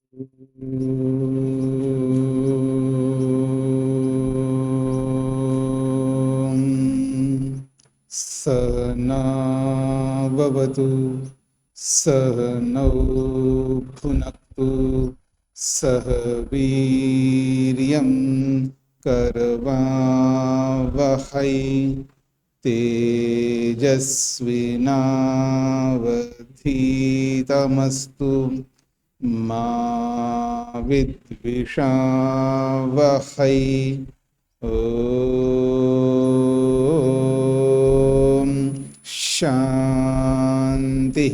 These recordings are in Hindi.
सहनाववतु सहनौ भुनक्तु सह वीर्यं करवावहै तेजस्विनावधीतमस्तु मा विद्विषावहै। ओम शांति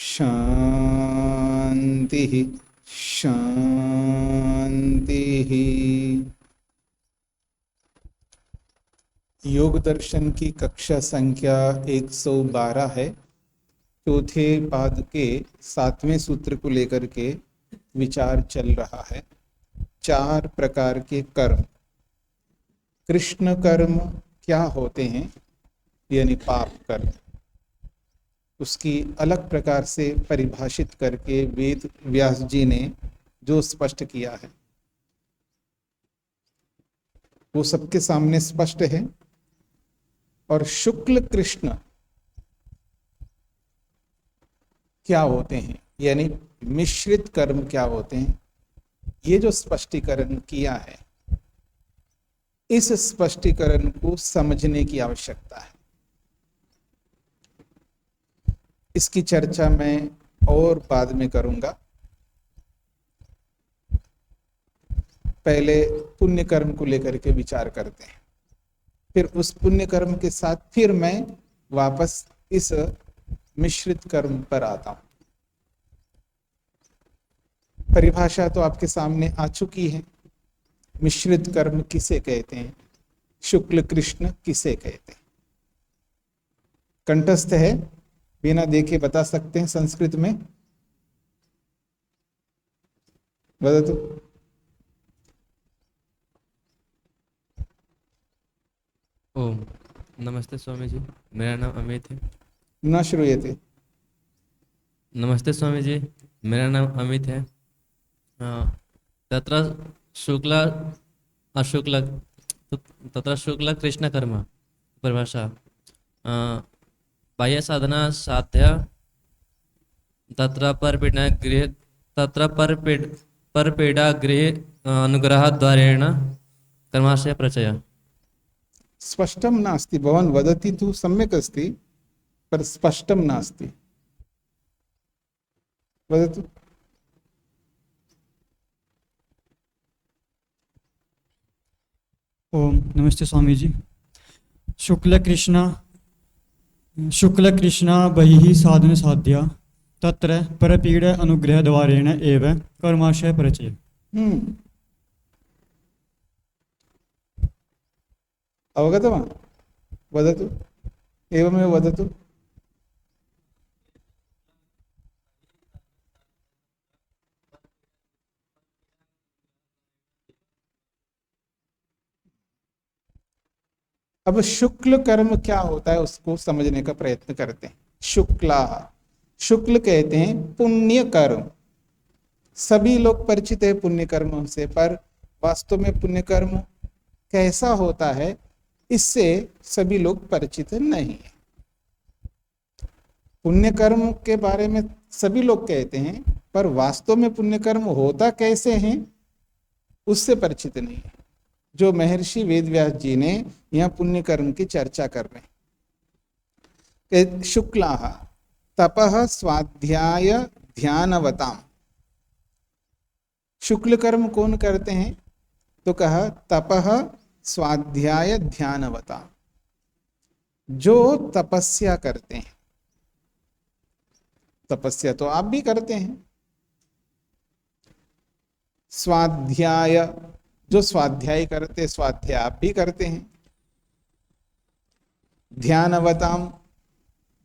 शांति शांति। योग दर्शन की कक्षा संख्या 112 है। चौथे पाद के 7वें सूत्र को लेकर के विचार चल रहा है। 4 प्रकार के कर्म। कृष्ण कर्म क्या होते हैं, यानी पाप कर्म, उसकी अलग प्रकार से परिभाषित करके वेद व्यास जी ने जो स्पष्ट किया है वो सबके सामने स्पष्ट है। और शुक्ल कृष्ण क्या होते हैं, यानी मिश्रित कर्म क्या होते हैं, ये जो स्पष्टीकरण किया है, इस स्पष्टीकरण को समझने की आवश्यकता है। इसकी चर्चा मैं और बाद में करूंगा। पहले पुण्य कर्म को लेकर के विचार करते हैं, फिर उस पुण्य कर्म के साथ फिर मैं वापस इस मिश्रित कर्म पर आता हूं। परिभाषा तो आपके सामने आ चुकी है। मिश्रित कर्म किसे कहते हैं, शुक्ल कृष्ण किसे कहते हैं, कंठस्थ है, बिना देखे बता सकते हैं संस्कृत में? वदतु। ओम नमस्ते स्वामी जी, मेरा नाम अमित है। न श्रूयते। नमस्ते स्वामी जी, मेरा नाम अमित है। तत्र शुक्ल अशुक्ल तत्र शुक्ल कृष्ण कर्म परिभाषा। बाह्य साधना साध्य तत्र परपीडा गृह अनुग्रह द्वारेण कर्माशय प्रचय। स्पष्टं नास्ति। भवान् वदति तु सम्यक् अस्ति, पर स्पष्टं नास्ति। वदतु। ओम नमस्ते स्वामी जी। शुक्ल कृष्ण बहिः साधन साध्या तत्र परपीड अनुग्रह द्वारेण एव कर्माशय प्रचय। अवगतवान्? वदतु, एवमेव वदतु। अब शुक्ल कर्म क्या होता है उसको समझने का प्रयत्न करते हैं। शुक्ला, शुक्ल कहते हैं पुण्य कर्म। सभी लोग परिचित है पुण्य कर्म से, पर वास्तव में पुण्य कर्म कैसा होता है इससे सभी लोग परिचित नहीं है। पुण्य कर्म के बारे में सभी लोग कहते हैं, पर वास्तव में पुण्य कर्म होता कैसे हैं उससे परिचित नहीं है। जो महर्षि वेदव्यास जी ने यहाँ पुण्य कर्म की चर्चा कर रहे हैं। शुक्ला तपः स्वाध्याय ध्यानवताम। शुक्ल कर्म कौन करते हैं, तो कहा तपः स्वाध्याय ध्यानवताम, जो तपस्या करते हैं। तपस्या तो आप भी करते हैं। स्वाध्याय, जो स्वाध्याय करते, स्वाध्याय आप भी करते हैं। ध्यानवताम,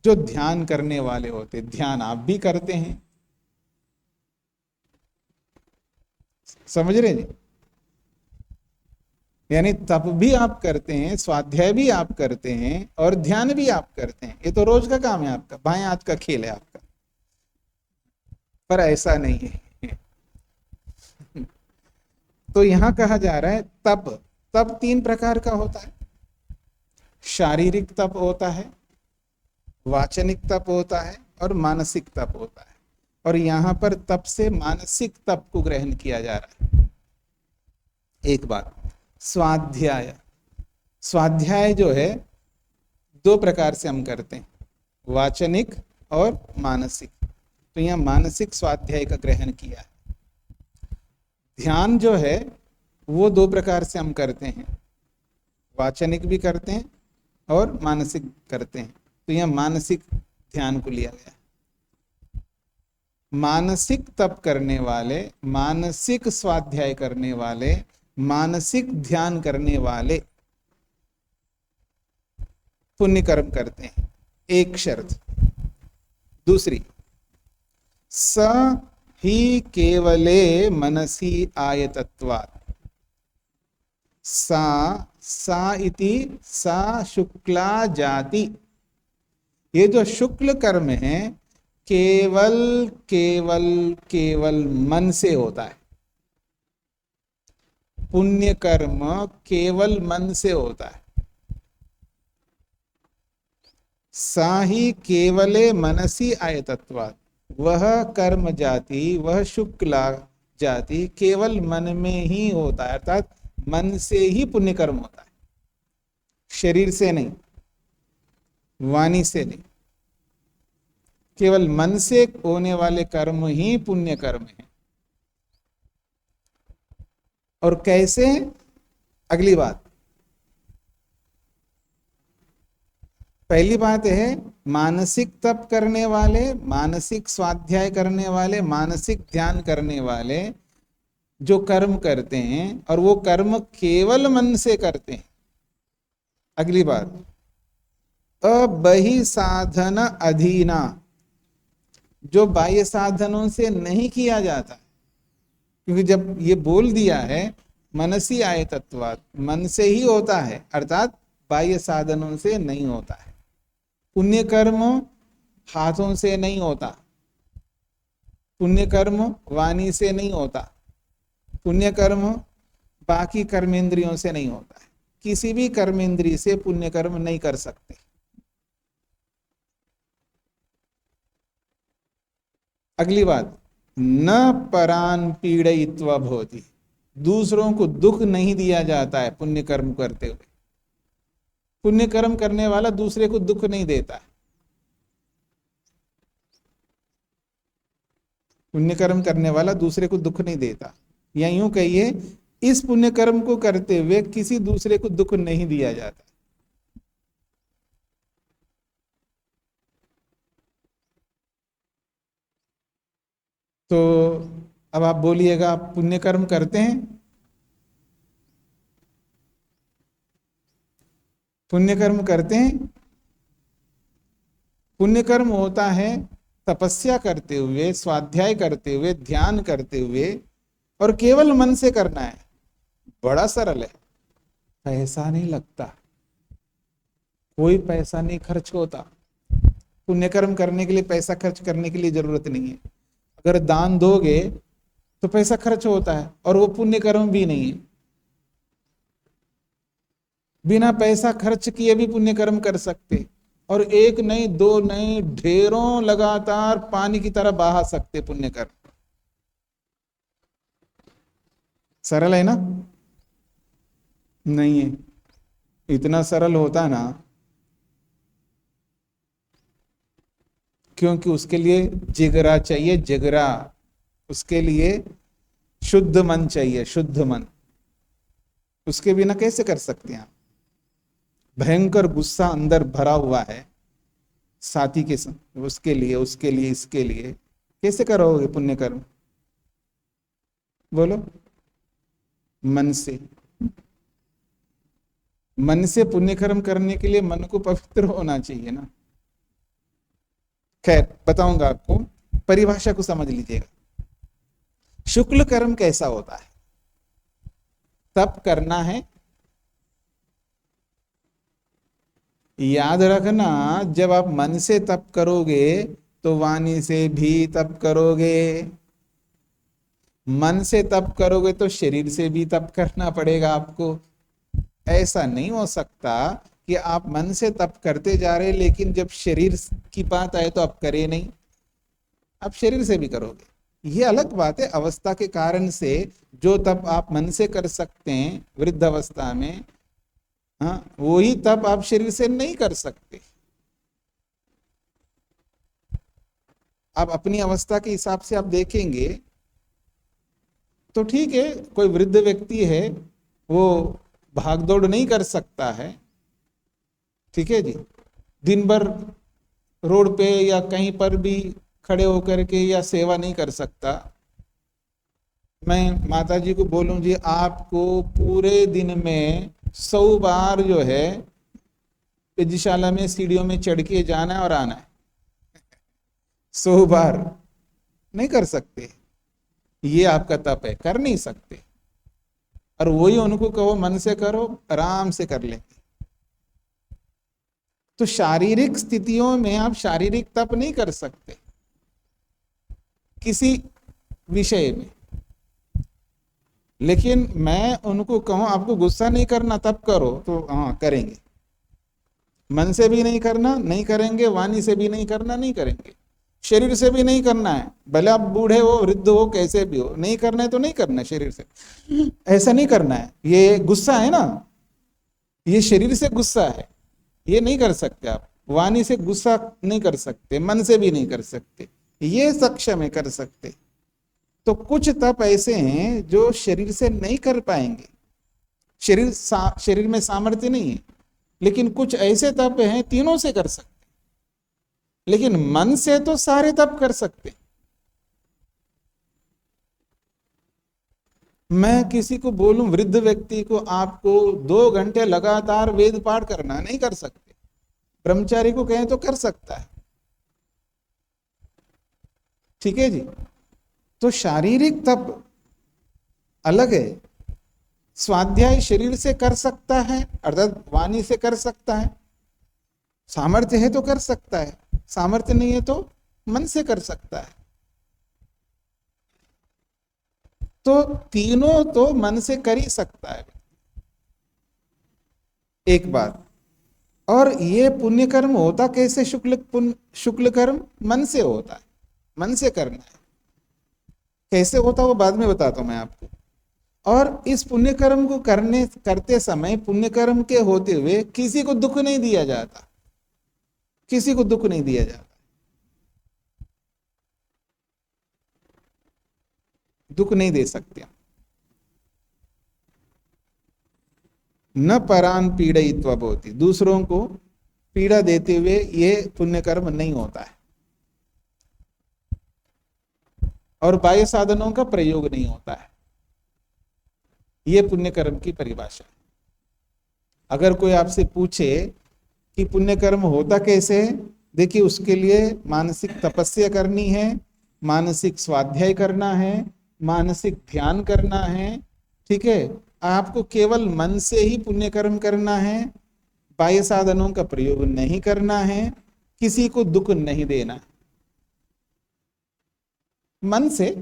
जो ध्यान करने वाले होते, ध्यान आप भी करते हैं। समझ रहे जी? यानी तप भी आप करते हैं, स्वाध्याय भी आप करते हैं और ध्यान भी आप करते हैं। ये तो रोज का काम है आपका, बाएं हाथ का खेल है आपका। पर ऐसा नहीं है। तो यहां कहा जा रहा है तप। तप तीन प्रकार का होता है। शारीरिक तप होता है, वाचनिक तप होता है और मानसिक तप होता है। और यहां पर तप से मानसिक तप को ग्रहण किया जा रहा है। एक बात, स्वाध्याय। स्वाध्याय जो है दो प्रकार से हम करते हैं, वाचनिक और मानसिक। तो यहाँ मानसिक स्वाध्याय का ग्रहण किया है। ध्यान जो है वो दो प्रकार से हम करते हैं, वाचनिक भी करते हैं और मानसिक करते हैं। तो यहाँ मानसिक ध्यान को लिया गया। मानसिक तप करने वाले, मानसिक स्वाध्याय करने वाले, मानसिक ध्यान करने वाले पुण्य कर्म करते हैं, एक शर्त। दूसरी, स ही केवले मनसी आयतत्वात्। सा इति सा शुक्ला जाति। ये जो शुक्ल कर्म है केवल केवल केवल मन से होता है। पुण्य कर्म केवल मन से होता है। सा ही केवले मनसी आयतत्वात्। वह कर्म जाति, वह शुक्ला जाति केवल मन में ही होता है, अर्थात मन से ही पुण्य कर्म होता है, शरीर से नहीं, वाणी से नहीं। केवल मन से होने वाले कर्म ही पुण्य कर्म है। और कैसे? अगली बात। पहली बात है मानसिक तप करने वाले, मानसिक स्वाध्याय करने वाले, मानसिक ध्यान करने वाले जो कर्म करते हैं और वो कर्म केवल मन से करते हैं। अगली बात, अबहि साधन अधीना, जो बाह्य साधनों से नहीं किया जाता। क्योंकि जब ये बोल दिया है मनसी आयतत्वात्, मन से ही होता है, अर्थात बाह्य साधनों से नहीं होता है। पुण्य कर्म हाथों से नहीं होता, पुण्य कर्म वाणी से नहीं होता, पुण्य कर्म बाकी कर्मेंद्रियों से नहीं होता है। किसी भी कर्मेंद्रिय से पुण्य कर्म नहीं कर सकते। अगली बात, न परान पीड़यित्वा भवति। दूसरों को दुख नहीं दिया जाता है पुण्य कर्म करते हुए। पुण्य कर्म करने वाला दूसरे को दुख नहीं देता है। पुण्य कर्म करने वाला दूसरे को दुख नहीं देता, या यूं कहिए इस पुण्य कर्म को करते हुए किसी दूसरे को दुख नहीं दिया जाता। तो अब आप बोलिएगा, आप पुण्य कर्म करते हैं? पुण्य कर्म करते हैं? पुण्य कर्म होता है तपस्या करते हुए, स्वाध्याय करते हुए, ध्यान करते हुए, और केवल मन से करना है। बड़ा सरल है, पैसा नहीं लगता, कोई पैसा नहीं खर्च होता। पुण्य कर्म करने के लिए पैसा खर्च करने की जरूरत नहीं है। अगर दान दोगे तो पैसा खर्च होता है, और वो पुण्य कर्म भी नहीं है। बिना पैसा खर्च किए भी पुण्य कर्म कर सकते, और एक नहीं, दो नहीं, ढेरों लगातार पानी की तरह बहा सकते पुण्य कर्म। सरल है ना? नहीं है। इतना सरल होता ना, क्योंकि उसके लिए जिगरा चाहिए, जिगरा। उसके लिए शुद्ध मन चाहिए, शुद्ध मन। उसके बिना कैसे कर सकते हैं आप? भयंकर गुस्सा अंदर भरा हुआ है साथी के संग, उसके लिए, उसके लिए, इसके लिए कैसे करोगे पुण्य कर्म? बोलो। मन से। मन से पुण्य कर्म करने के लिए मन को पवित्र होना चाहिए ना। खैर, बताऊंगा आपको, परिभाषा को समझ लीजिएगा। शुक्ल कर्म कैसा होता है? तप करना है, याद रखना, जब आप मन से तप करोगे तो वाणी से भी तप करोगे। मन से तप करोगे तो शरीर से भी तप करना पड़ेगा आपको। ऐसा नहीं हो सकता कि आप मन से तप करते जा रहे लेकिन जब शरीर की बात आए तो आप करे नहीं, आप शरीर से भी करोगे। ये अलग बात है। अवस्था के कारण से जो तप आप मन से कर सकते हैं वृद्ध अवस्था में, हाँ, वही तप आप शरीर से नहीं कर सकते। आप अपनी अवस्था के हिसाब से आप देखेंगे तो ठीक है, कोई वृद्ध व्यक्ति है वो भागदौड़ नहीं कर सकता है, ठीक है जी, दिन भर रोड पे या कहीं पर भी खड़े होकर के या सेवा नहीं कर सकता। मैं माता जी को बोलूं जी आपको पूरे दिन में 100 बार जो है यज्ञशाला में सीढ़ियों में चढ़ के जाना है और आना है, 100 बार नहीं कर सकते। ये आपका तप है, कर नहीं सकते। और वही उनको कहो मन से करो, आराम से कर लेंगे। तो शारीरिक स्थितियों में आप शारीरिक तप नहीं कर सकते किसी विषय में। लेकिन मैं उनको कहूं आपको गुस्सा नहीं करना तब करो, तो हाँ करेंगे। मन से भी नहीं करना, नहीं करेंगे। वाणी से भी नहीं करना, नहीं करेंगे। शरीर से भी नहीं करना है, भले आप बूढ़े हो वृद्ध हो कैसे भी हो, नहीं करना है तो नहीं करना है। शरीर से ऐसा नहीं करना है। ये गुस्सा है ना, ये शरीर से गुस्सा है, ये नहीं कर सकते आप। वाणी से गुस्सा नहीं कर सकते, मन से भी नहीं कर सकते, ये सक्षम है कर सकते। तो कुछ तप ऐसे हैं जो शरीर से नहीं कर पाएंगे, शरीर में सामर्थ्य नहीं है। लेकिन कुछ ऐसे तप हैं तीनों से कर सकते, लेकिन मन से तो सारे तप कर सकते। मैं किसी को बोलूं वृद्ध व्यक्ति को आपको 2 घंटे लगातार वेद पाठ करना, नहीं कर सकते। ब्रह्मचारी को कहें तो कर सकता है, ठीक है जी। तो शारीरिक तप अलग है। स्वाध्याय शरीर से कर सकता है, अर्थात वाणी से कर सकता है। सामर्थ्य है तो कर सकता है, सामर्थ्य नहीं है तो मन से कर सकता है। तो तीनों तो मन से कर ही सकता है, एक बात। और ये पुण्य कर्म होता कैसे? शुक्ल कर्म मन से होता है, मन से करना है। कैसे होता वो बाद में बताता हूं मैं आपको। और इस पुण्य कर्म को करते समय पुण्य कर्म के होते हुए किसी को दुख नहीं दिया जाता, किसी को दुख नहीं दिया जाता। दुख नहीं दे सकते। न परान पीड़यित्वा भवति, दूसरों को पीड़ा देते हुए ये पुण्य कर्म नहीं होता है। और बाह्य साधनों का प्रयोग नहीं होता है। ये पुण्य कर्म की परिभाषा है। अगर कोई आपसे पूछे कि पुण्य कर्म होता कैसे है, देखिए उसके लिए मानसिक तपस्या करनी है, मानसिक स्वाध्याय करना है, मानसिक ध्यान करना है, ठीक है। आपको केवल मन से ही पुण्य कर्म करना है, बाह्य साधनों का प्रयोग नहीं करना है, किसी को दुख नहीं देना। मन से,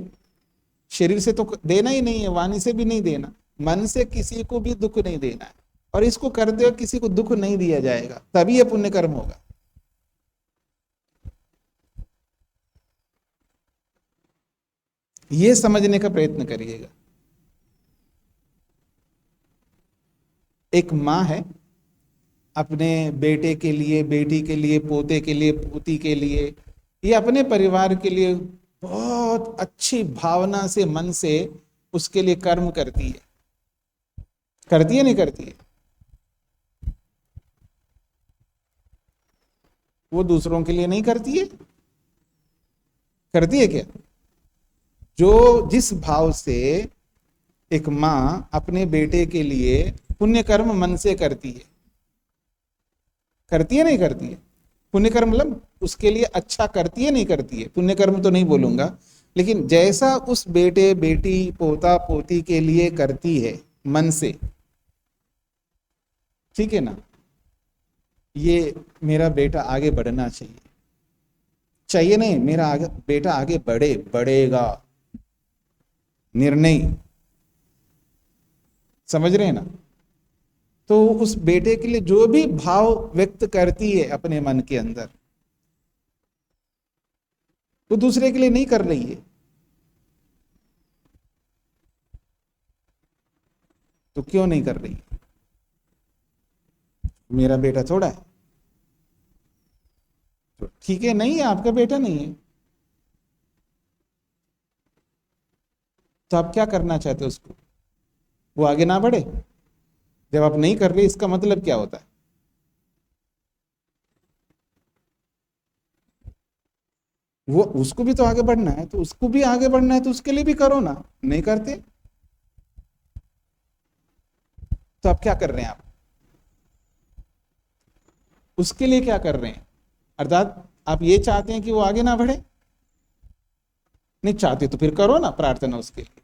शरीर से तो देना ही नहीं है, वाणी से भी नहीं देना, मन से किसी को भी दुख नहीं देना है। और इसको करते हुए किसी को दुख नहीं दिया जाएगा, तभी यह पुण्य कर्म होगा। ये समझने का प्रयत्न करिएगा। एक माँ है, अपने बेटे के लिए, बेटी के लिए, पोते के लिए, पोती के लिए, ये अपने परिवार के लिए बहुत अच्छी भावना से, मन से उसके लिए कर्म करती है। करती है नहीं करती है? वो दूसरों के लिए नहीं करती है? करती है क्या? जो जिस भाव से एक माँ अपने बेटे के लिए पुण्य कर्म मन से करती है, करती है नहीं करती है? पुण्य कर्म मतलब उसके लिए अच्छा करती है नहीं करती है? पुण्य कर्म तो नहीं बोलूंगा, लेकिन जैसा उस बेटे बेटी पोता पोती के लिए करती है मन से, ठीक है ना। ये मेरा बेटा आगे बढ़ना चाहिए, चाहिए नहीं, मेरा बेटा आगे बढ़ेगा, निर्णय, समझ रहे हैं ना। तो उस बेटे के लिए जो भी भाव व्यक्त करती है अपने मन के अंदर, वो दूसरे के लिए नहीं कर रही है। तो क्यों नहीं कर रही? मेरा बेटा थोड़ा है, तो ठीक है, नहीं है, आपका बेटा नहीं है, तो आप क्या करना चाहते हो उसको? वो आगे ना बढ़े? जब आप नहीं कर रहे, इसका मतलब क्या होता है? वो उसको भी तो आगे बढ़ना है, तो उसको भी आगे बढ़ना है, तो उसके लिए भी करो ना। नहीं करते तो आप क्या कर रहे हैं? आप उसके लिए क्या कर रहे हैं? अर्थात आप ये चाहते हैं कि वो आगे ना बढ़े? नहीं चाहते तो फिर करो ना प्रार्थना उसके लिए।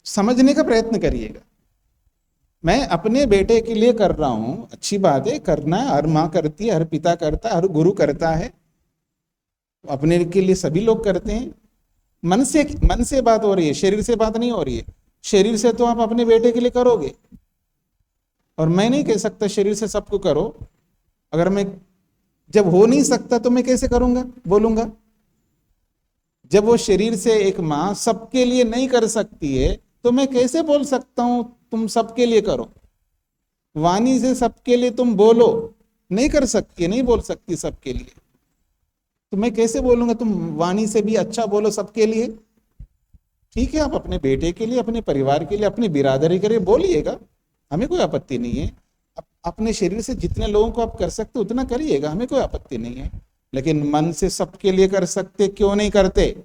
समझने का प्रयत्न करिएगा। मैं अपने बेटे के लिए कर रहा हूं, अच्छी बात है, करना है, हर माँ करती है, हर पिता करता है, हर गुरु करता है, अपने के लिए सभी लोग करते हैं। मन से बात हो रही है, शरीर से बात नहीं हो रही है। शरीर से तो आप अपने बेटे के लिए करोगे, और मैं नहीं कह सकता शरीर से सबको करो। अगर मैं, जब हो नहीं सकता तो मैं कैसे करूंगा, बोलूंगा? जब वो शरीर से एक माँ सबके लिए नहीं कर सकती है, तो मैं कैसे बोल सकता हूं तुम सबके लिए करो? वाणी से सबके लिए तुम बोलो, नहीं कर सकती, नहीं बोल सकती सबके लिए, तो मैं कैसे बोलूंगा तुम वाणी से भी अच्छा बोलो सबके लिए? ठीक है, आप अपने बेटे के लिए, अपने परिवार के लिए, अपनी बिरादरी के लिए बोलिएगा, हमें कोई आपत्ति नहीं है। अपने शरीर से जितने लोगों को आप कर सकते उतना करिएगा, हमें कोई आपत्ति नहीं है। लेकिन मन से सबके लिए कर सकते, क्यों नहीं करते?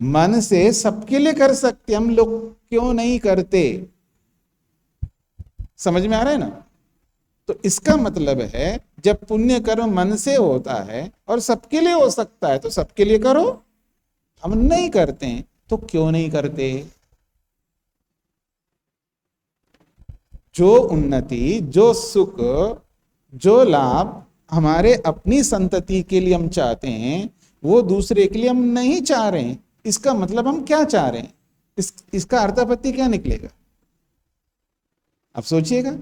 मन से सबके लिए कर सकते हम लोग, क्यों नहीं करते? समझ में आ रहा है ना? तो इसका मतलब है, जब पुण्य कर्म मन से होता है और सबके लिए हो सकता है, तो सबके लिए करो। हम नहीं करते हैं, तो क्यों नहीं करते? जो उन्नति, जो सुख, जो लाभ हमारे अपनी संतति के लिए हम चाहते हैं, वो दूसरे के लिए हम नहीं चाह रहे हैं। इसका मतलब हम क्या चाह रहे हैं? इसका अर्थापत्ति क्या निकलेगा? आप सोचिएगा।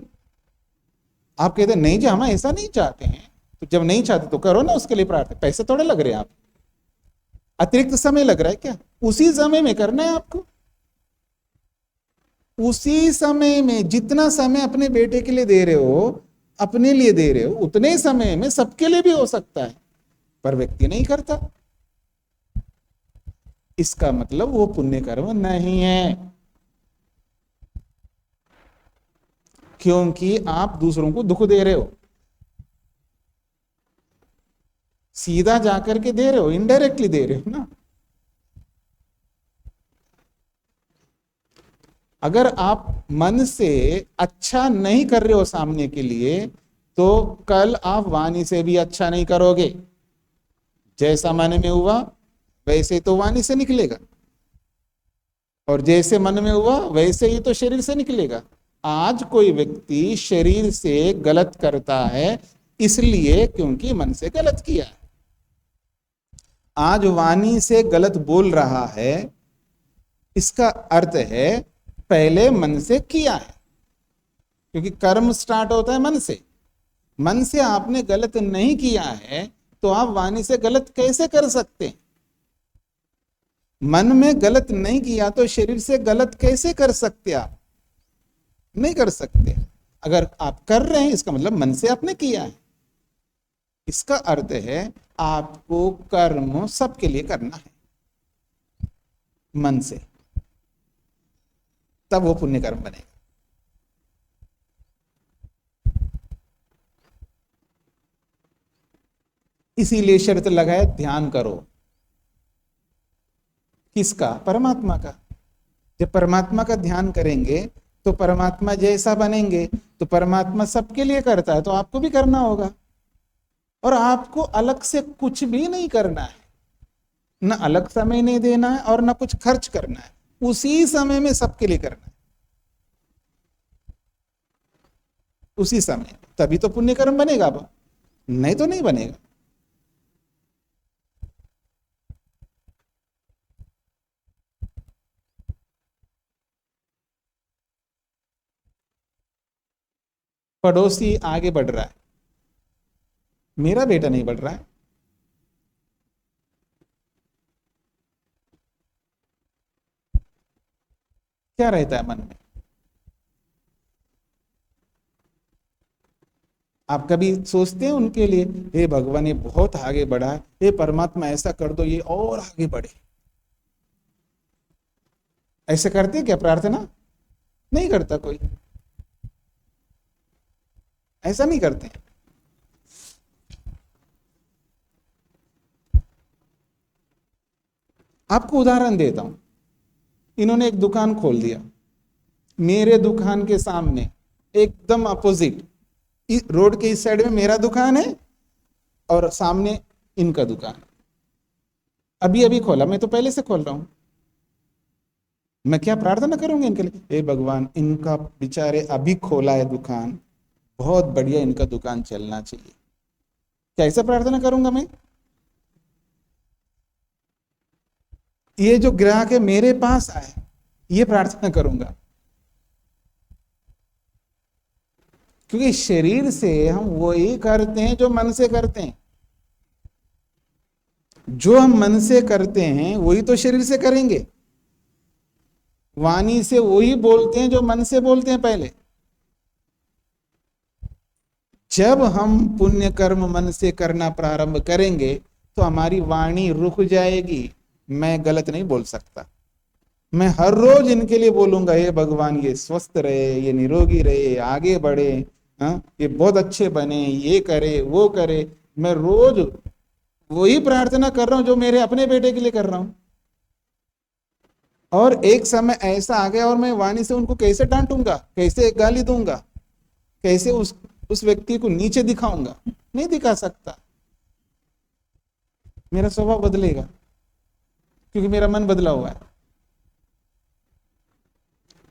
आप कहते नहीं जी हम ऐसा नहीं चाहते हैं, तो जब नहीं चाहते तो करो ना उसके लिए प्रार्थना। पैसे थोड़े लग रहे हैं, आप अतिरिक्त समय लग रहा है क्या? उसी समय में करना है आपको। उसी समय में, जितना समय अपने बेटे के लिए दे रहे हो, अपने लिए दे रहे हो, उतने समय में सबके लिए भी हो सकता है, पर व्यक्ति नहीं करता। इसका मतलब वो पुण्य कर्म नहीं है, क्योंकि आप दूसरों को दुख दे रहे हो। सीधा जाकर के दे रहे हो, इनडायरेक्टली दे रहे हो ना। अगर आप मन से अच्छा नहीं कर रहे हो सामने के लिए, तो कल आप वाणी से भी अच्छा नहीं करोगे। जैसा मन में हुआ वैसे तो वाणी से निकलेगा, और जैसे मन में हुआ वैसे ही तो शरीर से निकलेगा। आज कोई व्यक्ति शरीर से गलत करता है इसलिए क्योंकि मन से गलत किया है। आज वाणी से गलत बोल रहा है, इसका अर्थ है पहले मन से किया है, क्योंकि कर्म स्टार्ट होता है मन से। मन से आपने गलत नहीं किया है, तो आप वाणी से गलत कैसे कर सकते हैं? मन में गलत नहीं किया तो शरीर से गलत कैसे कर सकते? आप नहीं कर सकते। अगर आप कर रहे हैं, इसका मतलब मन से आपने किया है। इसका अर्थ है आपको कर्म सबके लिए करना है मन से, तब वो पुण्य कर्म बनेगा। इसीलिए शर्त लगाए ध्यान करो। किसका? परमात्मा का। जब परमात्मा का ध्यान करेंगे तो परमात्मा जैसा बनेंगे। तो परमात्मा सबके लिए करता है, तो आपको भी करना होगा। और आपको अलग से कुछ भी नहीं करना है, न अलग समय नहीं देना है और न कुछ खर्च करना है, उसी समय में सबके लिए करना है, उसी समय। तभी तो पुण्य कर्म बनेगा, अब नहीं तो नहीं बनेगा। पड़ोसी आगे बढ़ रहा है, मेरा बेटा नहीं बढ़ रहा है। क्या रहता है मन में? आप कभी सोचते हैं उनके लिए, हे भगवान ये बहुत आगे बढ़ा है, हे परमात्मा ऐसा कर दो ये और आगे बढ़े? ऐसे करते हैं क्या प्रार्थना? नहीं करता कोई, ऐसा नहीं करते हैं। आपको उदाहरण देता हूं, इन्होंने एक दुकान खोल दिया मेरे दुकान के सामने, एकदम अपोजिट, रोड के इस साइड में मेरा दुकान है और सामने इनका दुकान है। अभी अभी खोला, मैं तो पहले से खोल रहा हूं। मैं क्या प्रार्थना करूंगा इनके लिए? हे भगवान इनका बेचारे अभी खोला है दुकान, बहुत बढ़िया इनका दुकान चलना चाहिए। क्या ऐसा प्रार्थना करूंगा मैं? ये जो ग्राहक है मेरे पास आए, ये प्रार्थना करूंगा? क्योंकि शरीर से हम वही करते हैं जो मन से करते हैं। जो हम मन से करते हैं वही तो शरीर से करेंगे। वाणी से वही बोलते हैं जो मन से बोलते हैं पहले। जब हम पुण्य कर्म मन से करना प्रारंभ करेंगे तो हमारी वाणी रुक जाएगी। मैं गलत नहीं बोल सकता, मैं हर रोज इनके लिए बोलूंगा, हे भगवान ये स्वस्थ रहे, ये निरोगी रहे, आगे बढ़े, हाँ ये बहुत अच्छे बने, ये करे वो करे। मैं रोज वही प्रार्थना कर रहा हूं जो मेरे अपने बेटे के लिए कर रहा हूं। और एक समय ऐसा आ गया और मैं वाणी से उनको कैसे डांटूंगा, कैसे गाली दूंगा, कैसे उस व्यक्ति को नीचे दिखाऊंगा? नहीं दिखा सकता। मेरा स्वभाव बदलेगा क्योंकि मेरा मन बदला हुआ है।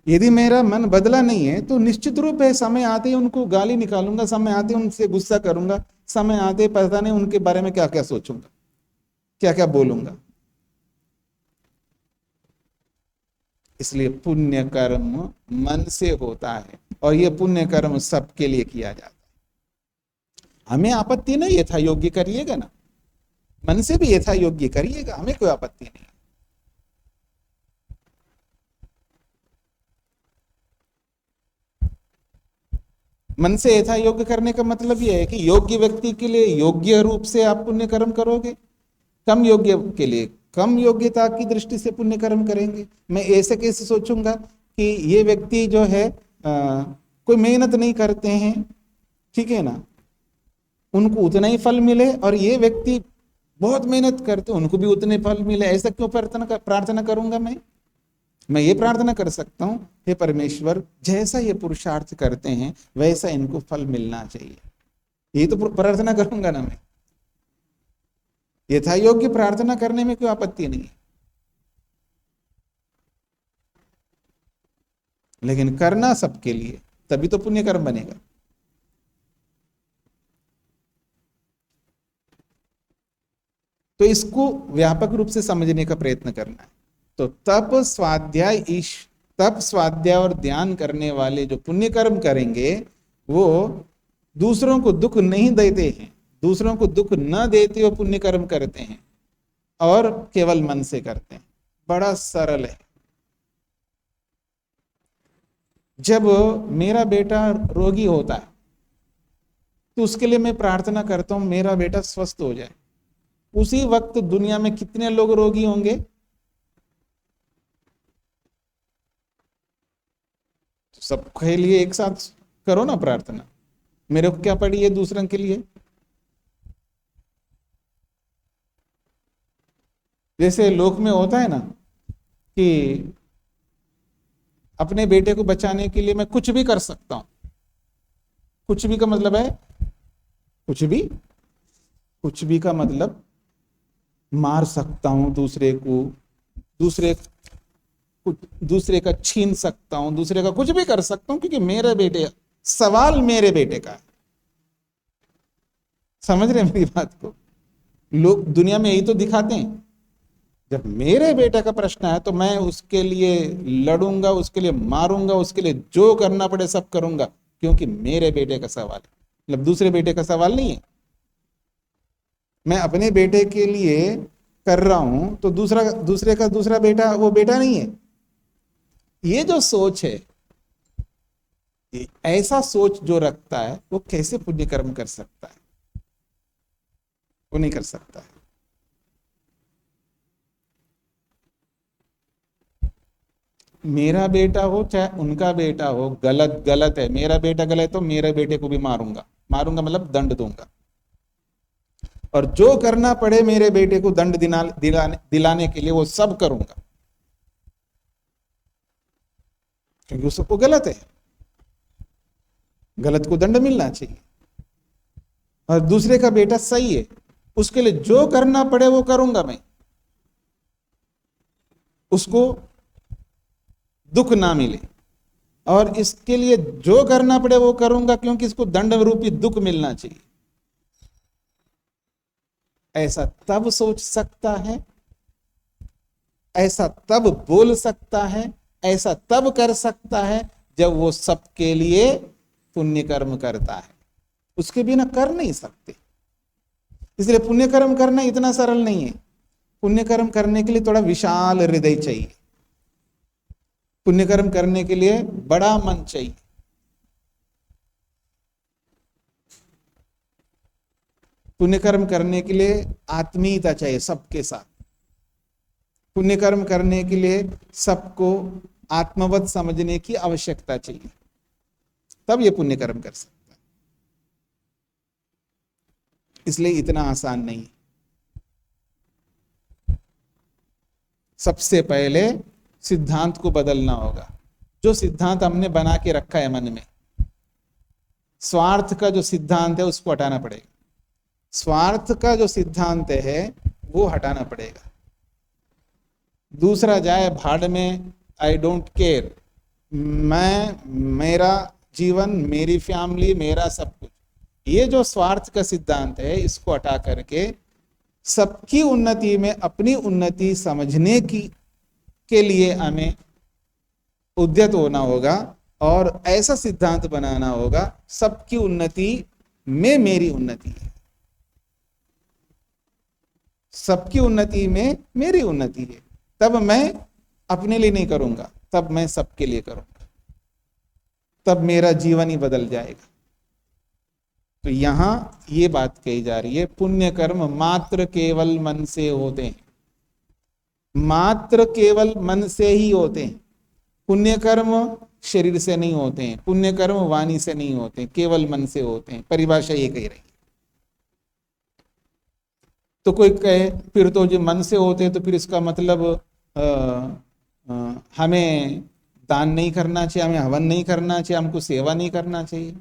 यदि मेरा मन बदला नहीं है तो निश्चित रूप है समय आते ही उनको गाली निकालूंगा, समय आते ही उनसे गुस्सा करूंगा, समय आते ही पता नहीं उनके बारे में क्या क्या सोचूंगा, क्या क्या बोलूंगा। इसलिए पुण्य कर्म मन से होता है और यह पुण्य कर्म सबके लिए किया जाता है। हमें आपत्ति नहीं, यथा योग्य करिएगा ना, मन से भी यथा योग्य करिएगा, हमें कोई आपत्ति नहीं। मन से यथा योग्य करने का मतलब यह है कि योग्य व्यक्ति के लिए योग्य रूप से आप पुण्य कर्म करोगे, कम योग्य के लिए कम योग्यता की दृष्टि से पुण्य कर्म करेंगे। मैं ऐसे कैसे सोचूंगा कि ये व्यक्ति जो है कोई मेहनत नहीं करते हैं, ठीक है ना, उनको उतना ही फल मिले, और ये व्यक्ति बहुत मेहनत करते उनको भी उतने फल मिले। ऐसा क्यों प्रार्थना करूंगा? मैं ये प्रार्थना कर सकता हूं, हे परमेश्वर जैसा ये पुरुषार्थ करते हैं वैसा इनको फल मिलना चाहिए। ये तो प्रार्थना करूंगा ना मैं। यथा योग्य प्रार्थना करने में कोई आपत्ति नहीं है, लेकिन करना सबके लिए, तभी तो पुण्य कर्म बनेगा। तो इसको व्यापक रूप से समझने का प्रयत्न करना है। तो तप स्वाध्याय और ध्यान करने वाले जो पुण्य कर्म करेंगे वो दूसरों को दुख नहीं देते हैं, दूसरों को दुख न देते हुए पुण्य कर्म करते हैं और केवल मन से करते हैं। बड़ा सरल है। जब मेरा बेटा रोगी होता है तो उसके लिए मैं प्रार्थना करता हूं मेरा बेटा स्वस्थ हो जाए। उसी वक्त दुनिया में कितने लोग रोगी होंगे? तो सबके लिए एक साथ करो ना प्रार्थना। मेरे को क्या पड़ी है दूसरों के लिए? जैसे लोक में होता है ना कि अपने बेटे को बचाने के लिए मैं कुछ भी कर सकता हूं। कुछ भी का मतलब है कुछ भी का मतलब मार सकता हूं दूसरे को, दूसरे का छीन सकता हूं, दूसरे का कुछ भी कर सकता हूं, क्योंकि मेरे बेटे, सवाल मेरे बेटे का है। समझ रहे मेरी बात को? लोग दुनिया में यही तो दिखाते हैं। जब मेरे बेटे का प्रश्न है तो मैं उसके लिए लड़ूंगा, उसके लिए मारूंगा, उसके लिए जो करना पड़े सब करूंगा, क्योंकि मेरे बेटे का सवाल है, मतलब दूसरे बेटे का सवाल नहीं है। मैं अपने बेटे के लिए कर रहा हूं तो दूसरे का दूसरा बेटा वो बेटा नहीं है। ये जो सोच है, ऐसा सोच जो रखता है वो कैसे पुण्य कर्म कर सकता है? वो नहीं कर सकता है। मेरा बेटा हो चाहे उनका बेटा हो, गलत गलत है। मेरा बेटा गलत है तो मेरे बेटे को भी मारूंगा, मारूंगा मतलब दंड दूंगा, और जो करना पड़े मेरे बेटे को दंड दिलाने के लिए वो सब करूंगा, क्योंकि उसको गलत है, गलत को दंड मिलना चाहिए। और दूसरे का बेटा सही है, उसके लिए जो करना पड़े वो करूंगा मैं, उसको दुख ना मिले, और इसके लिए जो करना पड़े वो करूंगा क्योंकि इसको दंड रूपी दुख मिलना चाहिए। ऐसा तब सोच सकता है, ऐसा तब बोल सकता है, ऐसा तब कर सकता है जब वो सबके लिए पुण्य कर्म करता है। उसके बिना कर नहीं सकते। इसलिए पुण्य कर्म करना इतना सरल नहीं है। पुण्य कर्म करने के लिए थोड़ा विशाल हृदय चाहिए, पुण्य कर्म करने के लिए बड़ा मन चाहिए। पुण्य कर्म करने के लिए आत्मीयता चाहिए सबके साथ। पुण्य कर्म करने के लिए सबको आत्मवत समझने की आवश्यकता चाहिए, तब ये पुण्य कर्म कर सकता है। इसलिए इतना आसान नहीं। सबसे पहले सिद्धांत को बदलना होगा। जो सिद्धांत हमने बना के रखा है मन में, स्वार्थ का जो सिद्धांत है उसको हटाना पड़ेगा। स्वार्थ का जो सिद्धांत है वो हटाना पड़ेगा। दूसरा जाए भाड़ में, आई डोंट केयर, मैं, मेरा जीवन, मेरी फैमिली, मेरा सब कुछ, ये जो स्वार्थ का सिद्धांत है इसको हटा करके सबकी उन्नति में अपनी उन्नति समझने के लिए हमें उद्यत होना होगा, और ऐसा सिद्धांत बनाना होगा सबकी उन्नति में मेरी उन्नति है, सबकी उन्नति में मेरी उन्नति है। तब मैं अपने लिए नहीं करूंगा, तब मैं सबके लिए करूंगा, तब मेरा जीवन ही बदल जाएगा। तो यहां ये बात कही जा रही है, पुण्य कर्म मात्र केवल मन से होते हैं, मात्र केवल मन से ही होते हैं। पुण्य कर्म शरीर से नहीं होते हैं, पुण्य कर्म वाणी से नहीं होते, केवल मन से होते हैं। परिभाषा ये कही रही है। तो कोई कहे फिर तो जो मन से होते हैं तो फिर इसका मतलब हमें दान नहीं करना चाहिए, हमें हवन नहीं करना चाहिए, हमको सेवा नहीं करना चाहिए,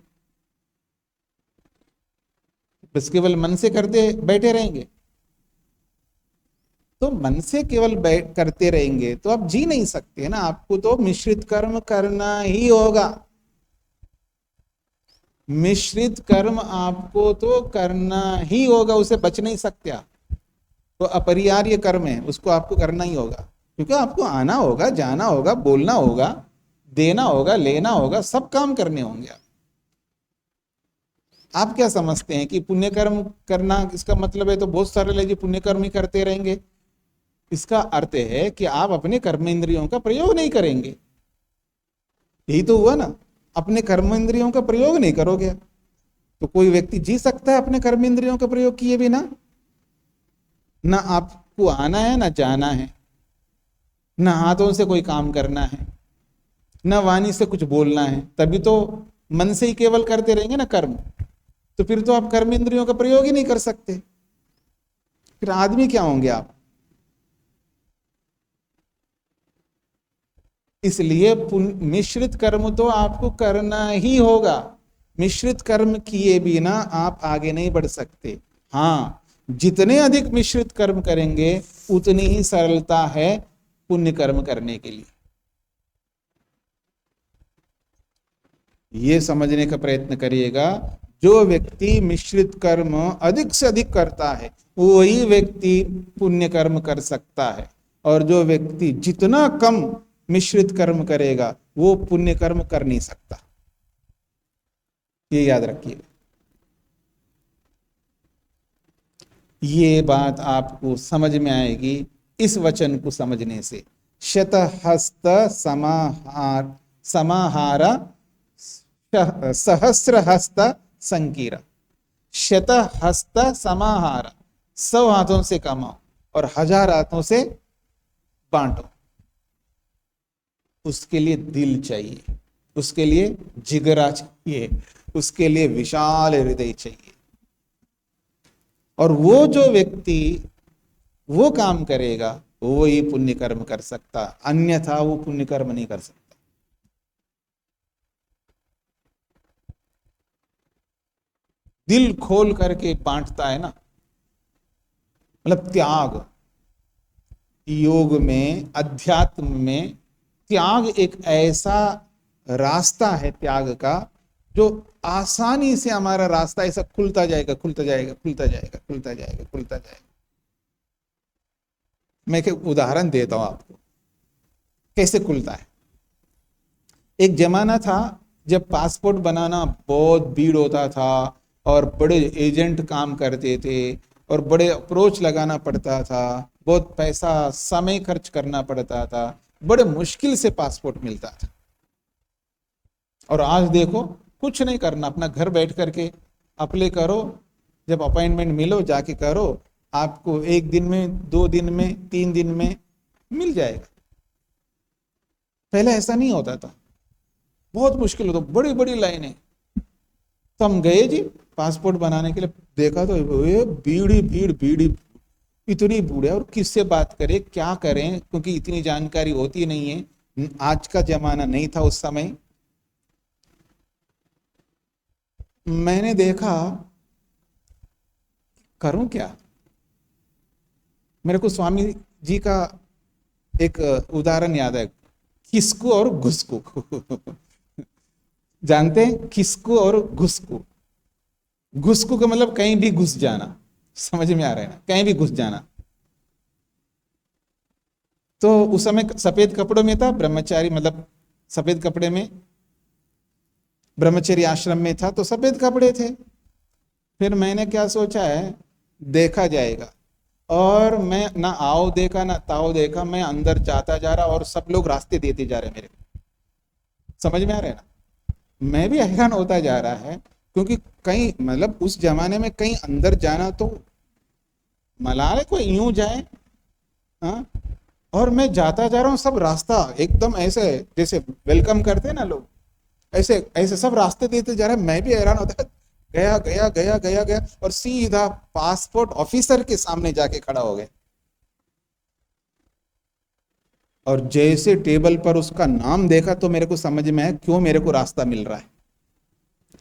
बस केवल मन से करते बैठे रहेंगे। तो मन से केवल करते रहेंगे तो आप जी नहीं सकते ना, आपको तो मिश्रित कर्म करना ही होगा। मिश्रित कर्म आपको तो करना ही होगा, उसे बच नहीं सकते आप। तो अपरिहार्य कर्म है, उसको आपको करना ही होगा, क्योंकि आपको आना होगा, जाना होगा, बोलना होगा, देना होगा, लेना होगा, सब काम करने होंगे। आप क्या समझते हैं कि पुण्य कर्म करना इसका मतलब है तो बहुत सारे लोग पुण्य कर्म ही करते रहेंगे? इसका अर्थ है कि आप अपने कर्म इंद्रियों का प्रयोग नहीं करेंगे। यही तो हुआ ना, अपने कर्म इंद्रियों का प्रयोग नहीं करोगे तो कोई व्यक्ति जी सकता है अपने कर्म इंद्रियों का प्रयोग किए बिना? ना आपको आना है, ना जाना है, ना हाथों से कोई काम करना है, ना वाणी से कुछ बोलना है, तभी तो मन से ही केवल करते रहेंगे ना कर्म। तो फिर तो आप कर्म इंद्रियों का प्रयोग ही नहीं कर सकते, फिर आदमी क्या होंगे आप? इसलिए मिश्रित कर्म तो आपको करना ही होगा। मिश्रित कर्म किए बिना आप आगे नहीं बढ़ सकते। हाँ, जितने अधिक मिश्रित कर्म करेंगे उतनी ही सरलता है पुण्य कर्म करने के लिए। ये समझने का प्रयत्न करिएगा, जो व्यक्ति मिश्रित कर्म अधिक से अधिक करता है वही व्यक्ति पुण्य कर्म कर सकता है, और जो व्यक्ति जितना कम मिश्रित कर्म करेगा वो पुण्य कर्म कर नहीं सकता। ये याद रखिए। ये बात आपको समझ में आएगी इस वचन को समझने से। शतहस्त समाहार समाहारा सहस्रहस्त संकीरा। शतहस्त समाहारा, 100 हाथों से कमाओ और 1000 हाथों से बांटो। उसके लिए दिल चाहिए, उसके लिए जिगरा चाहिए, उसके लिए विशाल हृदय चाहिए। और वो जो व्यक्ति वो काम करेगा वो ही पुण्य कर्म कर सकता, अन्यथा वो पुण्य कर्म नहीं कर सकता। दिल खोल करके बांटता है ना, मतलब त्याग। योग में, अध्यात्म में त्याग एक ऐसा रास्ता है त्याग का, जो आसानी से हमारा रास्ता ऐसा खुलता जाएगा, खुलता जाएगा, खुलता जाएगा, खुलता जाएगा, खुलता जाएगा। मैं एक उदाहरण देता हूं आपको कैसे खुलता है। एक जमाना था जब पासपोर्ट बनाना बहुत भीड़ होता था और बड़े एजेंट काम करते थे और बड़े अप्रोच लगाना पड़ता था, बहुत पैसा समय खर्च करना पड़ता था, बड़े मुश्किल से पासपोर्ट मिलता था। और आज देखो कुछ नहीं करना, अपना घर बैठ करके अप्लाई करो, जब अपॉइंटमेंट मिलो जाके करो, आपको 1 दिन में, 2 दिन में, 3 दिन में मिल जाएगा। पहले ऐसा नहीं होता था, बहुत मुश्किल होता, बड़ी बड़ी लाइनें। तो हम गए जी पासपोर्ट बनाने के लिए, देखा तो ये भीड़ ही भीड़, भीड़ ही इतनी भीड़ है, और किससे बात करें, क्या करें, क्योंकि इतनी जानकारी होती नहीं है। आज का जमाना नहीं था उस समय। मैंने देखा करूं क्या। मेरे को स्वामी जी का एक उदाहरण याद है, खिसकू और घुसकू। जानते हैं खिसकू और घुसकू। घुसकू का मतलब कहीं भी घुस जाना, समझ में आ रहा है ना, कहीं भी घुस जाना। तो उस समय सफेद कपड़ों में था, ब्रह्मचारी, मतलब सफेद कपड़े में, ब्रह्मचर्य आश्रम में था, तो सफेद कपड़े थे। फिर मैंने क्या सोचा है, देखा जाएगा। और मैं ना आओ देखा ना ताओ देखा, मैं अंदर जाता जा रहा और सब लोग रास्ते देते जा रहे मेरे को। समझ में आ रहा है ना, मैं भी हैरान होता जा रहा है, क्योंकि कहीं मतलब उस जमाने में कहीं अंदर जाना तो मलाले को यूं जाए। हाँ, और मैं जाता जा रहा हूँ, सब रास्ता एकदम ऐसे जैसे वेलकम करते हैं ना लोग, ऐसे ऐसे सब रास्ते देते जा रहे हैं। मैं भी हैरान होता, गया गया गया गया गया और सीधा पासपोर्ट ऑफिसर के सामने जाके खड़ा हो गया। और जैसे टेबल पर उसका नाम देखा तो मेरे को समझ में आया क्यों मेरे को रास्ता मिल रहा है।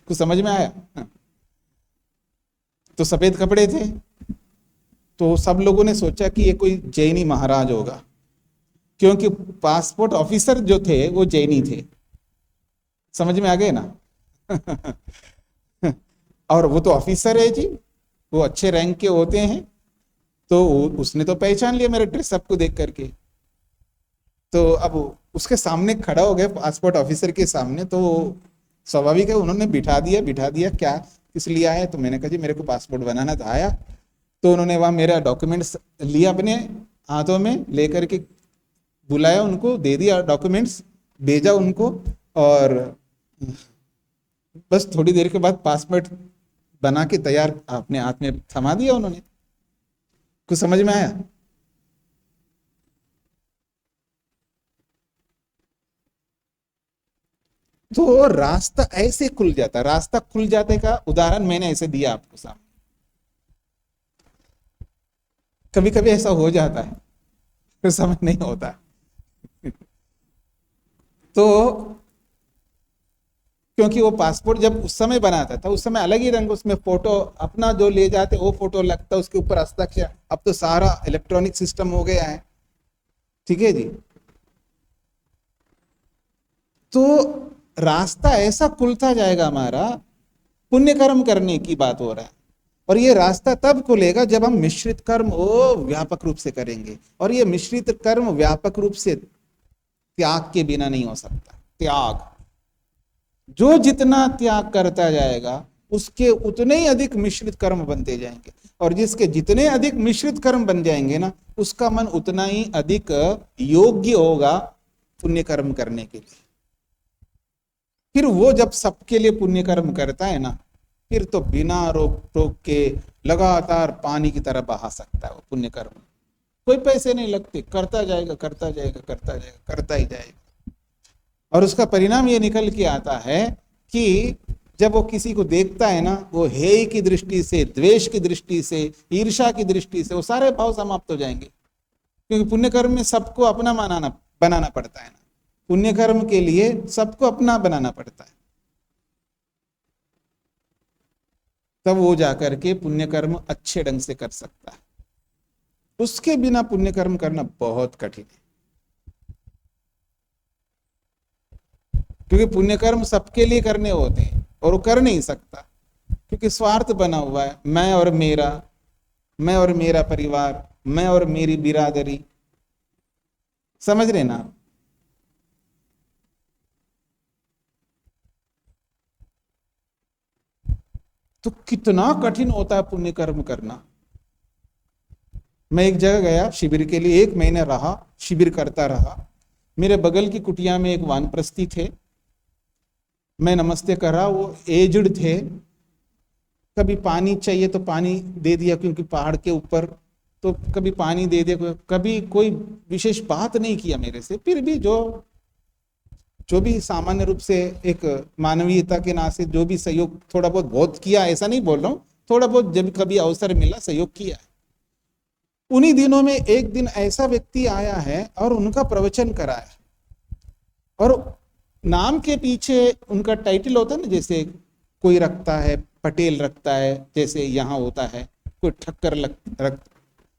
कुछ समझ में आया। हाँ। तो सफेद कपड़े थे, तो सब लोगों ने सोचा कि ये कोई जैनी महाराज होगा, क्योंकि पासपोर्ट ऑफिसर जो थे वो जैनी थे। समझ में आ गए ना। और वो तो ऑफिसर है जी, वो अच्छे रैंक के होते हैं, तो उसने तो पहचान लिया मेरे ड्रेसअप को देख करके। तो अब उसके सामने खड़ा हो गया, पासपोर्ट ऑफिसर के सामने, तो स्वाभाविक है उन्होंने बिठा दिया। बिठा दिया, क्या किस लिए आया, तो मैंने कहा जी मेरे को पासपोर्ट बनाना था, आया। तो उन्होंने वहाँ मेरा डॉक्यूमेंट्स लिया, अपने हाथों में लेकर के बुलाया, उनको दे दिया डॉक्यूमेंट्स, भेजा उनको, और बस थोड़ी देर के बाद पासपोर्ट बना के तैयार अपने हाथ में थमा दिया उन्होंने। कुछ समझ में आया। तो रास्ता ऐसे खुल जाता, रास्ता खुल जाते का उदाहरण मैंने ऐसे दिया आपको सामने। कभी कभी ऐसा हो जाता है, फिर समझ नहीं होता। तो क्योंकि वो पासपोर्ट जब उस समय बनाता था, उस समय अलग ही रंग, उसमें फोटो अपना जो ले जाते वो फोटो लगता, उसके ऊपर हस्ताक्षर। अब तो सारा इलेक्ट्रॉनिक सिस्टम हो गया है, ठीक है जी। तो रास्ता ऐसा खुलता जाएगा हमारा, पुण्य कर्म करने की बात हो रहा है। और ये रास्ता तब खुलेगा जब हम मिश्रित कर्म वो व्यापक रूप से करेंगे, और ये मिश्रित कर्म व्यापक रूप से त्याग के बिना नहीं हो सकता। त्याग, जो जितना त्याग करता जाएगा उसके उतने ही अधिक मिश्रित कर्म बनते जाएंगे, और जिसके जितने अधिक मिश्रित कर्म बन जाएंगे ना, उसका मन उतना ही अधिक योग्य होगा पुण्य कर्म करने के लिए। फिर वो जब सबके लिए पुण्य कर्म करता है ना, फिर तो बिना रोक टोक के लगातार पानी की तरह बहा सकता है वो पुण्य कर्म। कोई पैसे नहीं लगते, करता जाएगा करता जाएगा करता जाएगा करता ही जाएगा। और उसका परिणाम ये निकल के आता है कि जब वो किसी को देखता है ना, वो हेय की दृष्टि से, द्वेष की दृष्टि से, ईर्ष्या की दृष्टि से वो सारे भाव समाप्त हो जाएंगे। क्योंकि पुण्य कर्म में सबको अपना बनाना पड़ता है ना, पुण्य कर्म के लिए सबको अपना बनाना पड़ता है, तब वो जाकर के पुण्य कर्म अच्छे ढंग से कर सकता है। उसके बिना पुण्य कर्म करना बहुत कठिन है, क्योंकि पुण्य कर्म सबके लिए करने होते हैं और वो कर नहीं सकता, क्योंकि स्वार्थ बना हुआ है, मैं और मेरा परिवार, मैं और मेरी बिरादरी। समझ रहे ना? तो कितना कठिन होता है पुण्य कर्म करना। मैं एक जगह गया शिविर के लिए, 1 महीने रहा, शिविर करता रहा। मेरे बगल की कुटिया में एक वानप्रस्थी थे, मैं नमस्ते कर रहा, वो एजड थे। कभी पानी चाहिए तो पानी दे दिया, क्योंकि पहाड़ के ऊपर, तो कभी पानी दे दिया, कभी कोई विशेष बात नहीं किया मेरे से। फिर भी जो भी सामान्य रूप से एक मानवीयता के नाते जो भी सहयोग थोड़ा बहुत किया, ऐसा नहीं बोल रहा हूँ, थोड़ा बहुत जब कभी अवसर मिला सहयोग किया है। उन्हीं दिनों में एक दिन ऐसा व्यक्ति आया है और उनका प्रवचन कराया, और नाम के पीछे उनका टाइटल होता है ना, जैसे कोई रखता है पटेल रखता है, जैसे यहाँ होता है कोई ठक्कर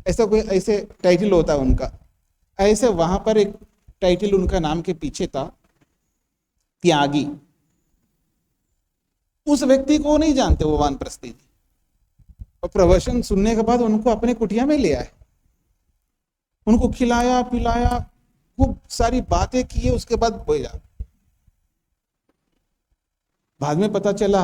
ऐसा कोई ऐसे टाइटल होता है उनका। ऐसे वहां पर एक टाइटल उनका नाम के पीछे था, त्यागी। उस व्यक्ति को नहीं जानते वो वानप्रस्थी जी, और प्रवचन सुनने के बाद उनको अपने कुटिया में ले आए, उनको खिलाया पिलाया, खूब सारी बातें की, उसके बाद भेजा। बाद में पता चला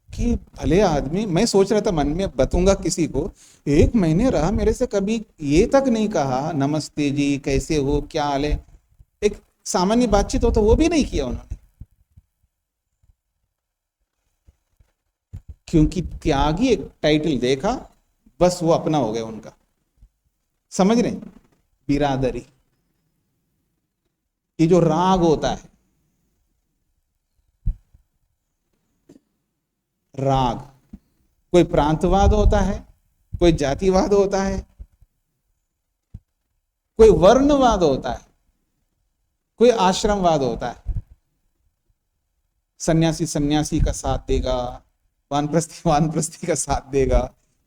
कि भले आदमी, मैं सोच रहा था मन में बताऊंगा किसी को, 1 महीने रहा, मेरे से कभी ये तक नहीं कहा नमस्ते जी कैसे हो क्या हाल है, एक सामान्य बातचीत हो तो वो भी नहीं किया उन्होंने। क्योंकि त्यागी एक टाइटल देखा, बस वो अपना हो गया उनका। समझ रहे? बिरादरी, ये जो राग होता है, राग, कोई प्रांतवाद होता है, कोई जातिवाद होता है, कोई वर्णवाद होता है, कोई आश्रमवाद होता है। सन्यासी सन्यासी का साथ देगा, वानप्रस्थी वानप्रस्थी का साथ देगा,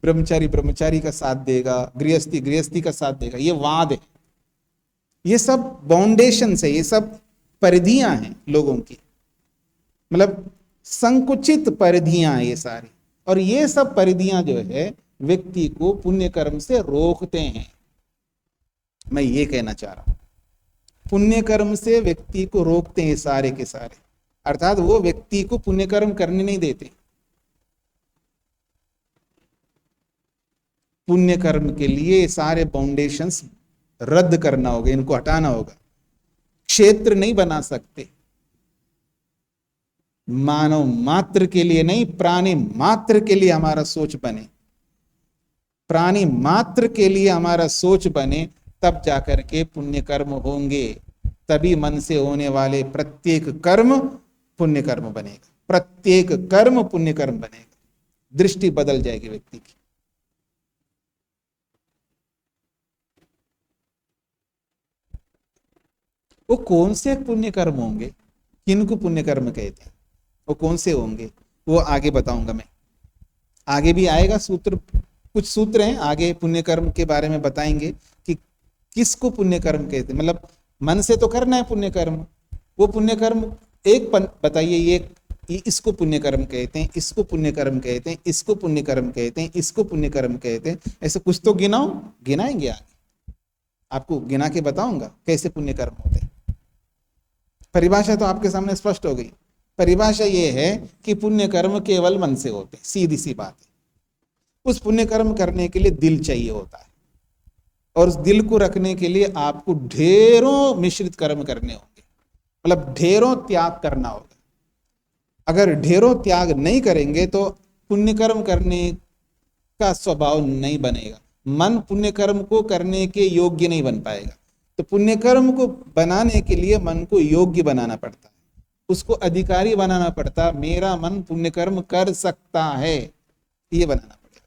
ब्रह्मचारी ब्रह्मचारी का साथ देगा, गृहस्थी गृहस्थी का साथ देगा। ये वाद है, ये सब बाउंडेशन है, ये सब परिधियां हैं लोगों की, मतलब संकुचित परिधियां ये सारी। और ये सब परिधियां जो है व्यक्ति को पुण्य कर्म से रोकते हैं। मैं ये कहना चाह रहा हूं, पुण्य कर्म से व्यक्ति को रोकते हैं सारे के सारे, अर्थात वो व्यक्ति को पुण्य कर्म करने नहीं देते। पुण्य कर्म के लिए सारे बाउंडेशंस रद्द करना होगा, इनको हटाना होगा। क्षेत्र नहीं बना सकते, मानव मात्र के लिए नहीं, प्राणी मात्र के लिए हमारा सोच बने, प्राणी मात्र के लिए हमारा सोच बने, तब जाकर के पुण्य कर्म होंगे। तभी मन से होने वाले प्रत्येक कर्म पुण्य कर्म बनेगा, प्रत्येक कर्म पुण्य कर्म बनेगा। दृष्टि बदल जाएगी व्यक्ति की। वो कौन से पुण्य कर्म होंगे, किनको पुण्य कर्म कहते हैं, वो कौन से होंगे, वो आगे बताऊंगा मैं। आगे भी आएगा सूत्र, कुछ सूत्र हैं आगे पुण्य कर्म के बारे में बताएंगे कि किसको पुण्य कर्म कहते हैं। मतलब मन से तो करना है पुण्य कर्म, वो पुण्य कर्म एक बताइए, ये इसको पुण्य कर्म कहते हैं, इसको पुण्य कर्म कहते हैं, इसको पुण्य कर्म कहते हैं, इसको पुण्य कर्म कहते हैं। ऐसे कुछ तो गिनाओ, गिनाएंगे आगे, आपको गिना के बताऊंगा कैसे पुण्य कर्म होते हैं। परिभाषा तो आपके सामने स्पष्ट हो गई, परिभाषा ये है कि पुण्य कर्म केवल मन से होते हैं, सीधी सी बात है। उस पुण्य कर्म करने के लिए दिल चाहिए होता है, और उस दिल को रखने के लिए आपको ढेरों मिश्रित कर्म करने होंगे, मतलब ढेरों त्याग करना होगा। अगर ढेरों त्याग नहीं करेंगे तो पुण्य कर्म करने का स्वभाव नहीं बनेगा, मन पुण्य कर्म को करने के योग्य नहीं बन पाएगा। तो पुण्य कर्म को बनाने के लिए मन को योग्य बनाना पड़ता है, उसको अधिकारी बनाना पड़ता, मेरा मन पुण्य कर्म कर सकता है, ये बनाना पड़ेगा।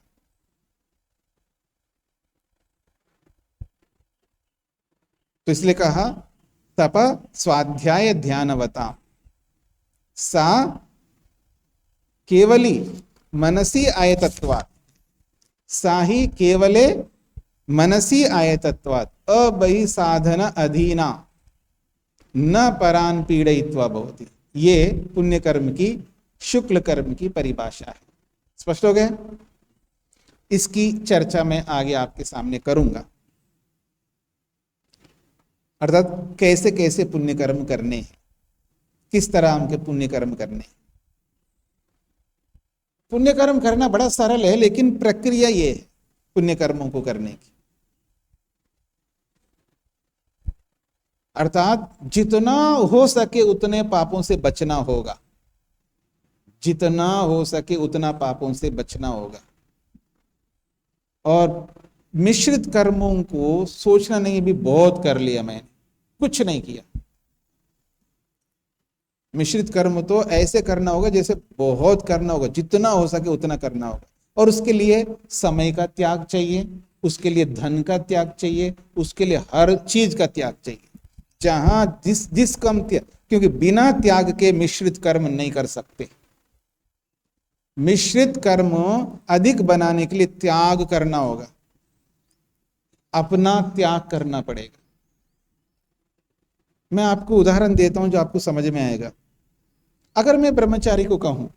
तो इसलिए कहा तप स्वाध्याय ध्यानवता सा केवली मनसी आयतत्वात्, सा ही केवले मनसी आयतत्वात् अबहिसाधन अधीना न परान पीड़यित्वा भवति। ये पुण्य कर्म की, शुक्ल कर्म की परिभाषा है। स्पष्ट हो गया? इसकी चर्चा मैं आगे आपके सामने करूंगा, अर्थात कैसे कैसे पुण्य कर्म करने हैं, किस तरह हमके पुण्य कर्म करने हैं। पुण्य कर्म करना बड़ा सरल है, लेकिन प्रक्रिया ये है पुण्य कर्मों को करने की। अर्थात जितना हो सके उतने पापों से बचना होगा, जितना हो सके उतना पापों से बचना होगा। और मिश्रित कर्मों को सोचना नहीं भी बहुत कर लिया मैंने, कुछ नहीं किया। मिश्रित कर्म तो ऐसे करना होगा जैसे बहुत करना होगा, जितना हो सके उतना करना होगा। और उसके लिए समय का त्याग चाहिए, उसके लिए धन का त्याग चाहिए, उसके लिए हर चीज का त्याग चाहिए। जहां जिस कम त्याग, क्योंकि बिना त्याग के मिश्रित कर्म नहीं कर सकते। मिश्रित कर्म अधिक बनाने के लिए त्याग करना होगा, अपना त्याग करना पड़ेगा। मैं आपको उदाहरण देता हूं जो आपको समझ में आएगा। अगर मैं ब्रह्मचारी को कहूं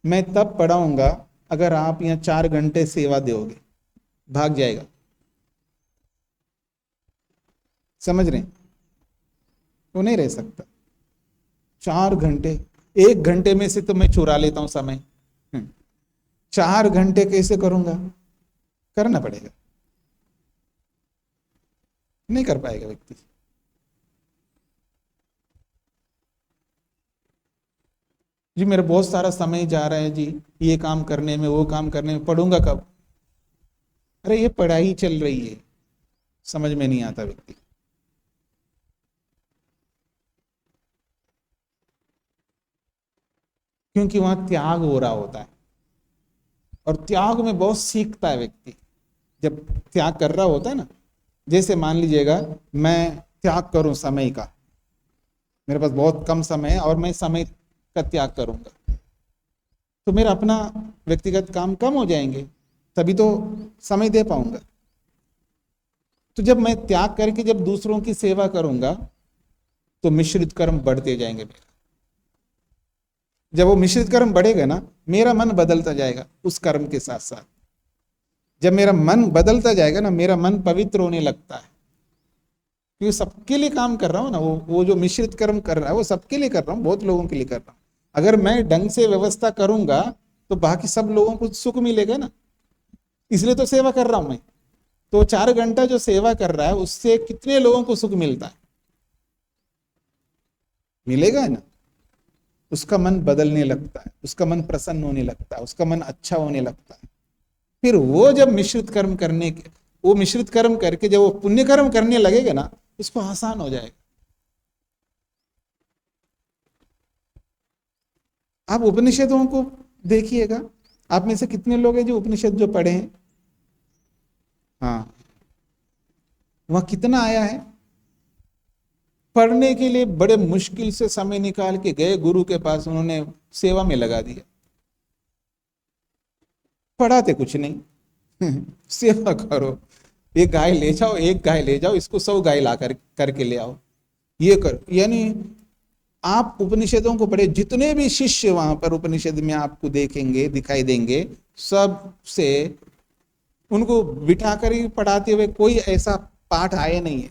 मैं तब पढ़ाऊंगा अगर आप यहां 4 घंटे सेवा दोगे, भाग जाएगा। समझ रहे? वो नहीं रह सकता। 4 घंटे, 1 घंटे में से तो मैं चुरा लेता हूं समय, 4 घंटे कैसे करूंगा? करना पड़ेगा, नहीं कर पाएगा व्यक्ति। जी मेरा बहुत सारा समय जा रहा है जी, ये काम करने में, वो काम करने में, पढ़ूंगा कब? अरे ये पढ़ाई चल रही है, समझ में नहीं आता व्यक्ति। क्योंकि वहां त्याग हो रहा होता है, और त्याग में बहुत सीखता है व्यक्ति जब त्याग कर रहा होता है ना। जैसे मान लीजिएगा मैं त्याग करूं समय का, मेरे पास बहुत कम समय है और मैं समय का त्याग करूंगा, तो मेरा अपना व्यक्तिगत काम कम हो जाएंगे, तभी तो समय दे पाऊंगा। तो जब मैं त्याग करके जब दूसरों की सेवा करूंगा तो मिश्रित कर्म बढ़ते जाएंगे मेरा। जब वो मिश्रित कर्म बढ़ेगा ना, मेरा मन बदलता जाएगा उस कर्म के साथ साथ। जब मेरा मन बदलता जाएगा ना, मेरा मन पवित्र होने लगता है, क्योंकि सबके लिए काम कर रहा हूं ना। वो जो मिश्रित कर्म कर रहा है वो सबके लिए कर रहा हूं, बहुत लोगों के लिए कर रहा हूं। अगर मैं ढंग से व्यवस्था करूंगा तो बाकी सब लोगों को सुख मिलेगा ना, इसलिए तो सेवा कर रहा हूं मैं। तो 4 घंटा जो सेवा कर रहा है उससे कितने लोगों को सुख मिलता है? मिलेगा ना। उसका मन बदलने लगता है, उसका मन प्रसन्न होने लगता है, उसका मन अच्छा होने लगता है। फिर वो जब मिश्रित कर्म करने के, वो मिश्रित कर्म करके जब वो पुण्य कर्म करने लगेगा ना, उसको आसान हो जाएगा। आप उपनिषदों को देखिएगा, आप में से कितने लोग हैं जो उपनिषद जो पढ़े हैं? हाँ, वहां कितना आया है? पढ़ने के लिए बड़े मुश्किल से समय निकाल के गए गुरु के पास, उन्होंने सेवा में लगा दिया। पढ़ाते कुछ नहीं सेवा करो, एक गाय ले जाओ, एक गाय ले जाओ, इसको 100 गाय ला करके ले आओ, ये करो। यानी आप उपनिषदों को पढ़े, जितने भी शिष्य वहां पर उपनिषद में आपको देखेंगे, दिखाई देंगे, सब से उनको बिठाकर ही पढ़ाते हुए कोई ऐसा पाठ आया नहीं है।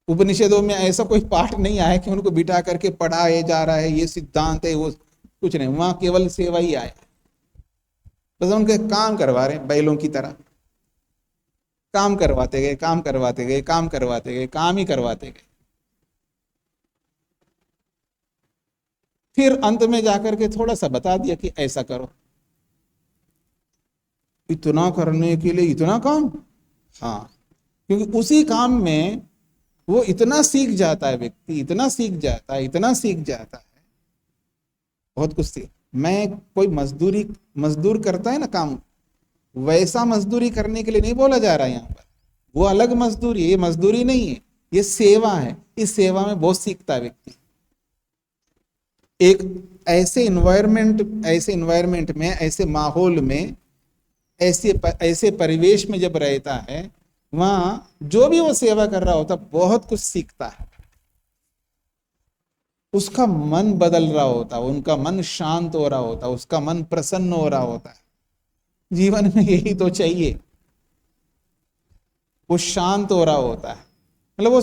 उपनिषदों में ऐसा कोई पाठ नहीं आया कि उनको बिठा करके पढ़ाया जा रहा है, ये सिद्धांत है, वो कुछ नहीं, वहां केवल सेवा ही आया। बस उनके काम करवा रहे हैं बैलों की तरह, काम करवाते गए, काम करवाते गए, काम करवाते गए, काम ही करवाते गए। फिर अंत में जाकर के थोड़ा सा बता दिया कि ऐसा करो। इतना करने के लिए इतना काम? हाँ, क्योंकि उसी काम में वो इतना सीख जाता है व्यक्ति, इतना सीख जाता है, इतना सीख जाता है, बहुत कुछ सीख। मैं कोई मजदूर करता है ना काम, वैसा मजदूरी करने के लिए नहीं बोला जा रहा है यहाँ पर। वो अलग मजदूरी है, ये मजदूरी नहीं है, ये सेवा है। इस सेवा में बहुत सीखता है व्यक्ति। एक ऐसे इन्वायरमेंट में, ऐसे माहौल में, ऐसे परिवेश में जब रहता है, वहां जो भी वो सेवा कर रहा होता बहुत कुछ सीखता है। उसका मन बदल रहा होता, उनका मन शांत हो रहा होता, उसका मन प्रसन्न हो रहा होता है। जीवन में यही तो चाहिए, वो शांत हो रहा होता है। मतलब वो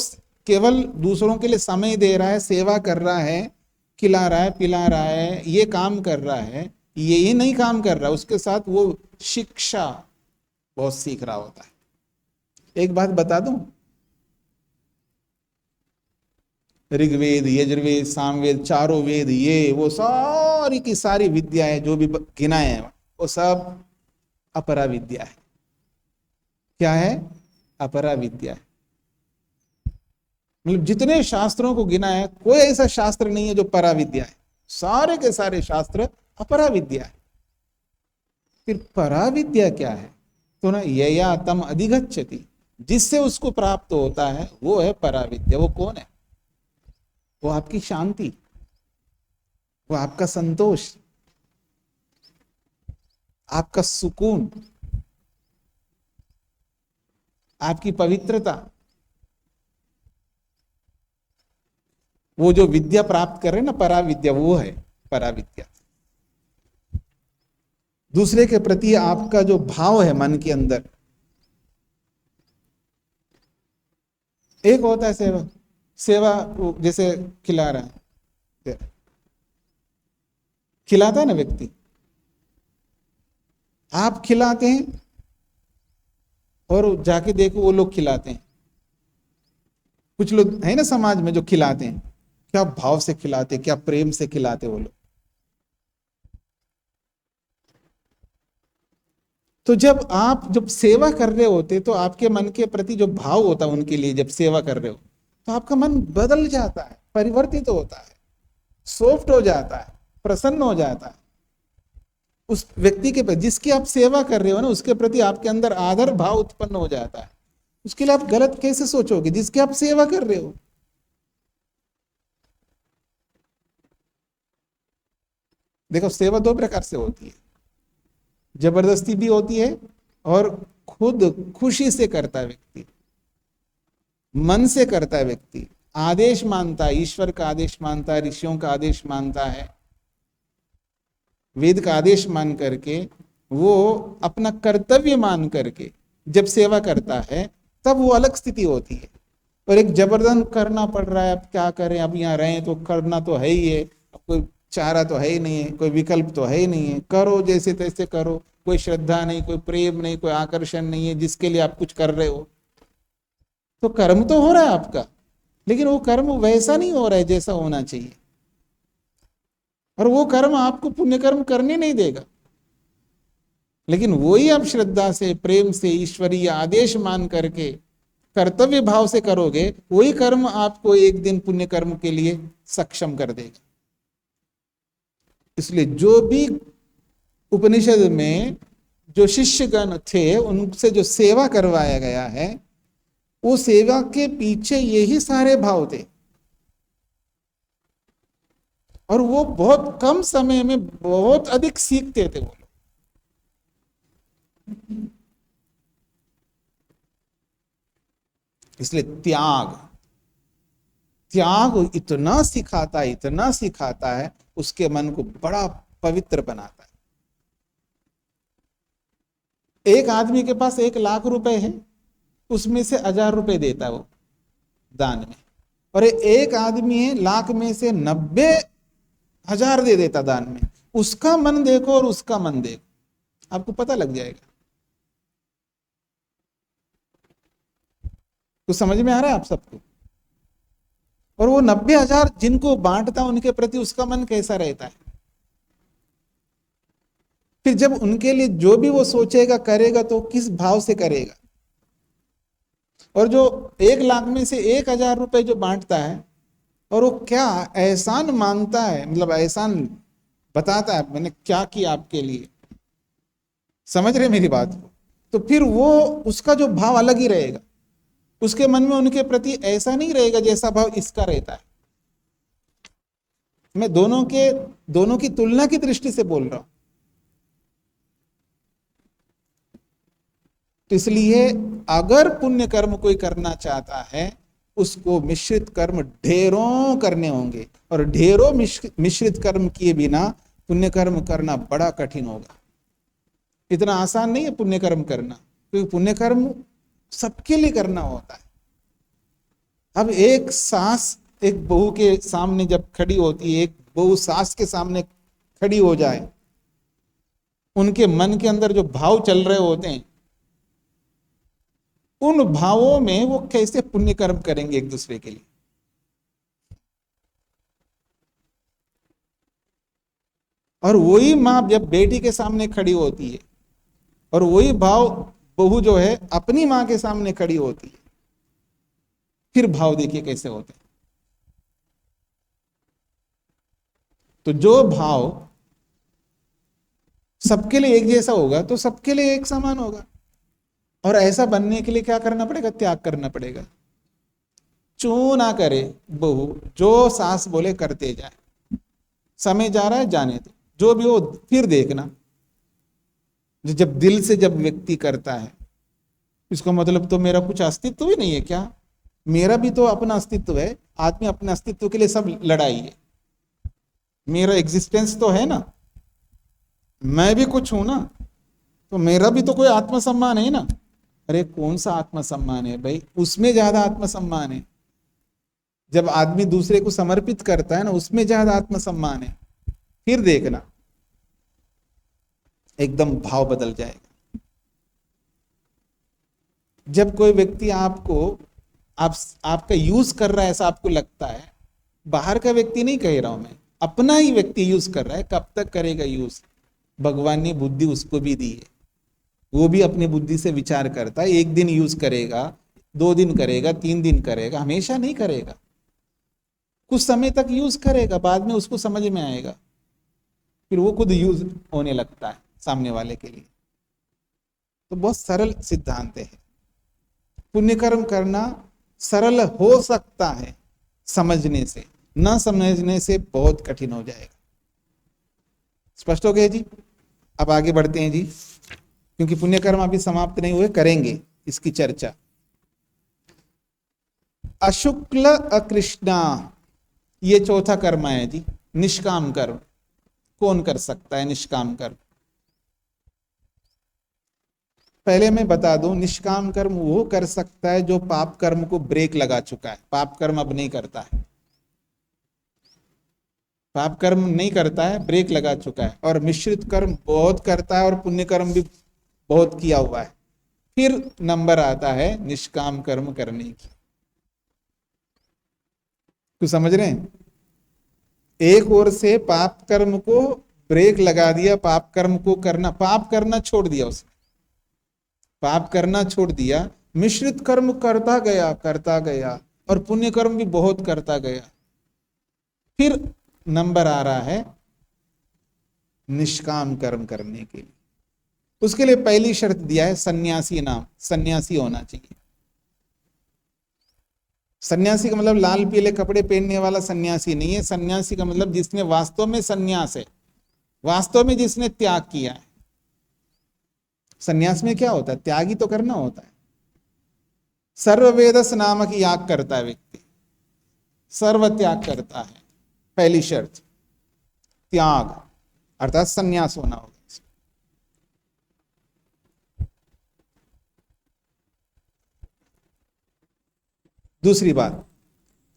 केवल दूसरों के लिए समय दे रहा है, सेवा कर रहा है, खिला रहा है, पिला रहा है, ये काम कर रहा है, यही नहीं काम कर रहा है, उसके साथ वो शिक्षा बहुत सीख रहा होता है। एक बात बता दूं, ऋग्वेद, यजुर्वेद, सामवेद, चारों वेद, ये वो सारी की सारी विद्याएं जो भी गिनाए हैं, वो सब अपरा विद्या है। क्या है? अपरा विद्या है। मतलब जितने शास्त्रों को गिना है, कोई ऐसा शास्त्र नहीं है जो परा विद्या है। सारे के सारे शास्त्र अपरा विद्या है। फिर परा विद्या क्या है? तो ना यया तम अधिगच्छति, जिससे उसको प्राप्त होता है वो है परा विद्या। वो कौन है? वो आपकी शांति, वो आपका संतोष, आपका सुकून, आपकी पवित्रता। वो जो विद्या प्राप्त कर रहे हैं ना, परा विद्या, वो है परा विद्या। दूसरे के प्रति आपका जो भाव है मन के अंदर, एक होता है सेवा, सेवा जैसे खिला रहा है, खिलाता है ना व्यक्ति, आप खिलाते हैं और जाके देखो वो लोग खिलाते हैं। कुछ लोग है ना समाज में जो खिलाते हैं, क्या भाव से खिलाते, क्या प्रेम से खिलाते वो लोग। तो जब सेवा कर रहे होते, तो आपके मन के प्रति जो भाव होता है उनके लिए, जब सेवा कर रहे हो, तो आपका मन बदल जाता है, परिवर्तित होता है, सॉफ्ट हो जाता है, प्रसन्न हो जाता है। उस व्यक्ति के प्रति, जिसकी आप सेवा कर रहे हो ना, उसके प्रति आपके अंदर आदर भाव उत्पन्न हो जाता है। उसके लिए आप गलत कैसे सोचोगे जिसकी आप सेवा कर रहे हो? देखो, सेवा दो प्रकार से होती है, जबरदस्ती भी होती है और खुद खुशी से करता है व्यक्ति, मन से करता है व्यक्ति, आदेश मानता है, ईश्वर का आदेश मानता है, ऋषियों का आदेश मानता है, वेद का आदेश मान करके वो अपना कर्तव्य मान करके जब सेवा करता है, तब वो अलग स्थिति होती है। और एक जबरदस्त करना पड़ रहा है, अब क्या करें, अब यहाँ रहें तो करना तो है ही है, अब कोई चारा तो है ही नहीं है, कोई विकल्प तो है ही नहीं है, करो जैसे तैसे करो, कोई श्रद्धा नहीं, कोई प्रेम नहीं, कोई आकर्षण नहीं है जिसके लिए आप कुछ कर रहे हो। तो कर्म तो हो रहा है आपका, लेकिन वो कर्म वैसा नहीं हो रहा है जैसा होना चाहिए, और वो कर्म आपको पुण्य कर्म करने नहीं देगा। लेकिन वही आप श्रद्धा से, प्रेम से, ईश्वरीय आदेश मान करके कर्तव्य भाव से करोगे, वही कर्म आपको एक दिन पुण्य कर्म के लिए सक्षम कर देगा। इसलिए जो भी उपनिषद में जो शिष्यगण थे, उनसे जो सेवा करवाया गया है, वो सेवा के पीछे यही सारे भाव थे, और वो बहुत कम समय में बहुत अधिक सीखते थे वो लोग। इसलिए त्याग इतना सिखाता है, उसके मन को बड़ा पवित्र बनाता है। एक आदमी के पास 1 लाख रुपए है, उसमें से 1000 रुपए देता है वो, दान में, और एक आदमी है लाख में से 90,000 दे देता दान में। उसका मन देखो और उसका मन देखो, आपको पता लग जाएगा। तो समझ में आ रहा है आप सबको? और वो 90,000 जिनको बांटता उनके प्रति उसका मन कैसा रहता है? फिर जब उनके लिए जो भी वो सोचेगा करेगा तो किस भाव से करेगा। और जो 1 लाख में से 1,000 रुपए जो बांटता है, और वो क्या एहसान मांगता है, मतलब एहसान बताता है मैंने क्या किया आपके लिए, समझ रहे मेरी बात को? तो फिर वो उसका जो भाव अलग ही रहेगा। उसके मन में उनके प्रति ऐसा नहीं रहेगा जैसा भाव इसका रहता है। मैं दोनों की तुलना की दृष्टि से बोल रहा हूं। तो इसलिए अगर पुण्य कर्म कोई करना चाहता है, उसको मिश्रित कर्म ढेरों करने होंगे, और ढेरों मिश्रित कर्म किए बिना पुण्य कर्म करना बड़ा कठिन होगा। इतना आसान नहीं है पुण्य कर्म करना, क्योंकि पुण्य कर्म सबके लिए करना होता है। अब एक सास एक बहू के सामने जब खड़ी होती है, एक बहू सास के सामने खड़ी हो जाए, उनके मन के अंदर जो भाव चल रहे होते हैं, उन भावों में वो कैसे पुण्य कर्म करेंगे एक दूसरे के लिए। और वही मां जब बेटी के सामने खड़ी होती है, और वही भाव बहू जो है अपनी मां के सामने खड़ी होती है, फिर भाव देखिए कैसे होते हैं। तो जो भाव सबके लिए एक जैसा होगा तो सबके लिए एक समान होगा। और ऐसा बनने के लिए क्या करना पड़ेगा? त्याग करना पड़ेगा। चू ना करे बहू, जो सास बोले करते जाए, समय जा रहा है जाने दो, जो भी हो फिर देखना। जब दिल से जब व्यक्ति करता है, इसका मतलब तो मेरा कुछ अस्तित्व ही नहीं है क्या? मेरा भी तो अपना अस्तित्व है। आदमी अपने अस्तित्व के लिए सब लड़ाई है। मेरा एग्जिस्टेंस तो है ना, मैं भी कुछ हूं ना, तो मेरा भी तो कोई आत्मसम्मान है ना। अरे कौन सा आत्मसम्मान है भाई? उसमें ज्यादा आत्मसम्मान है। जब आदमी दूसरे को समर्पित करता है ना, उसमें ज्यादा आत्मसम्मान है। फिर देखना एकदम भाव बदल जाएगा। जब कोई व्यक्ति आपका यूज कर रहा है ऐसा आपको लगता है, बाहर का व्यक्ति नहीं कह रहा हूं मैं, अपना ही व्यक्ति यूज कर रहा है, कब तक करेगा यूज? भगवान ने बुद्धि उसको भी दी है, वो भी अपनी बुद्धि से विचार करता है। एक दिन यूज करेगा, 2 दिन करेगा, 3 दिन करेगा, हमेशा नहीं करेगा। कुछ समय तक यूज करेगा, बाद में उसको समझ में आएगा, फिर वो खुद यूज होने लगता है सामने वाले के लिए। तो बहुत सरल सिद्धांत है। पुण्य कर्म करना सरल हो सकता है समझने से, न समझने से बहुत कठिन हो जाएगा। स्पष्ट हो गया जी? अब आगे बढ़ते हैं जी, क्योंकि पुण्य कर्म अभी समाप्त नहीं हुए, करेंगे इसकी चर्चा। अशुक्ल अकृष्णा, ये चौथा कर्म है जी, निष्काम कर्म। कौन कर सकता है निष्काम कर्म? पहले मैं बता दूं, निष्काम कर्म वो कर सकता है जो पाप कर्म को ब्रेक लगा चुका है, पाप कर्म अब नहीं करता है, पाप कर्म नहीं करता है, ब्रेक लगा चुका है, और मिश्रित कर्म बहुत करता है, और पुण्य कर्म भी बहुत किया हुआ है। फिर नंबर आता है निष्काम कर्म करने की। तो समझ रहे हैं? एक ओर से पाप कर्म को ब्रेक लगा दिया, पाप कर्म को करना, पाप करना छोड़ दिया उसने, पाप करना छोड़ दिया, मिश्रित कर्म करता गया, और पुण्य कर्म भी बहुत करता गया। फिर नंबर आ रहा है निष्काम कर्म करने के लिए। उसके लिए पहली शर्त दिया है सन्यासी नाम, सन्यासी होना चाहिए। सन्यासी का मतलब लाल पीले कपड़े पहनने वाला सन्यासी नहीं है। सन्यासी का मतलब जिसने वास्तव में सन्यास है, वास्तव में जिसने त्याग किया है। सन्यास में क्या होता है? त्याग ही तो करना होता है। सर्ववेदस नामक याग करता है व्यक्ति, सर्व त्याग करता है। पहली शर्त त्याग, अर्थात सन्यास होना होगा। दूसरी बात,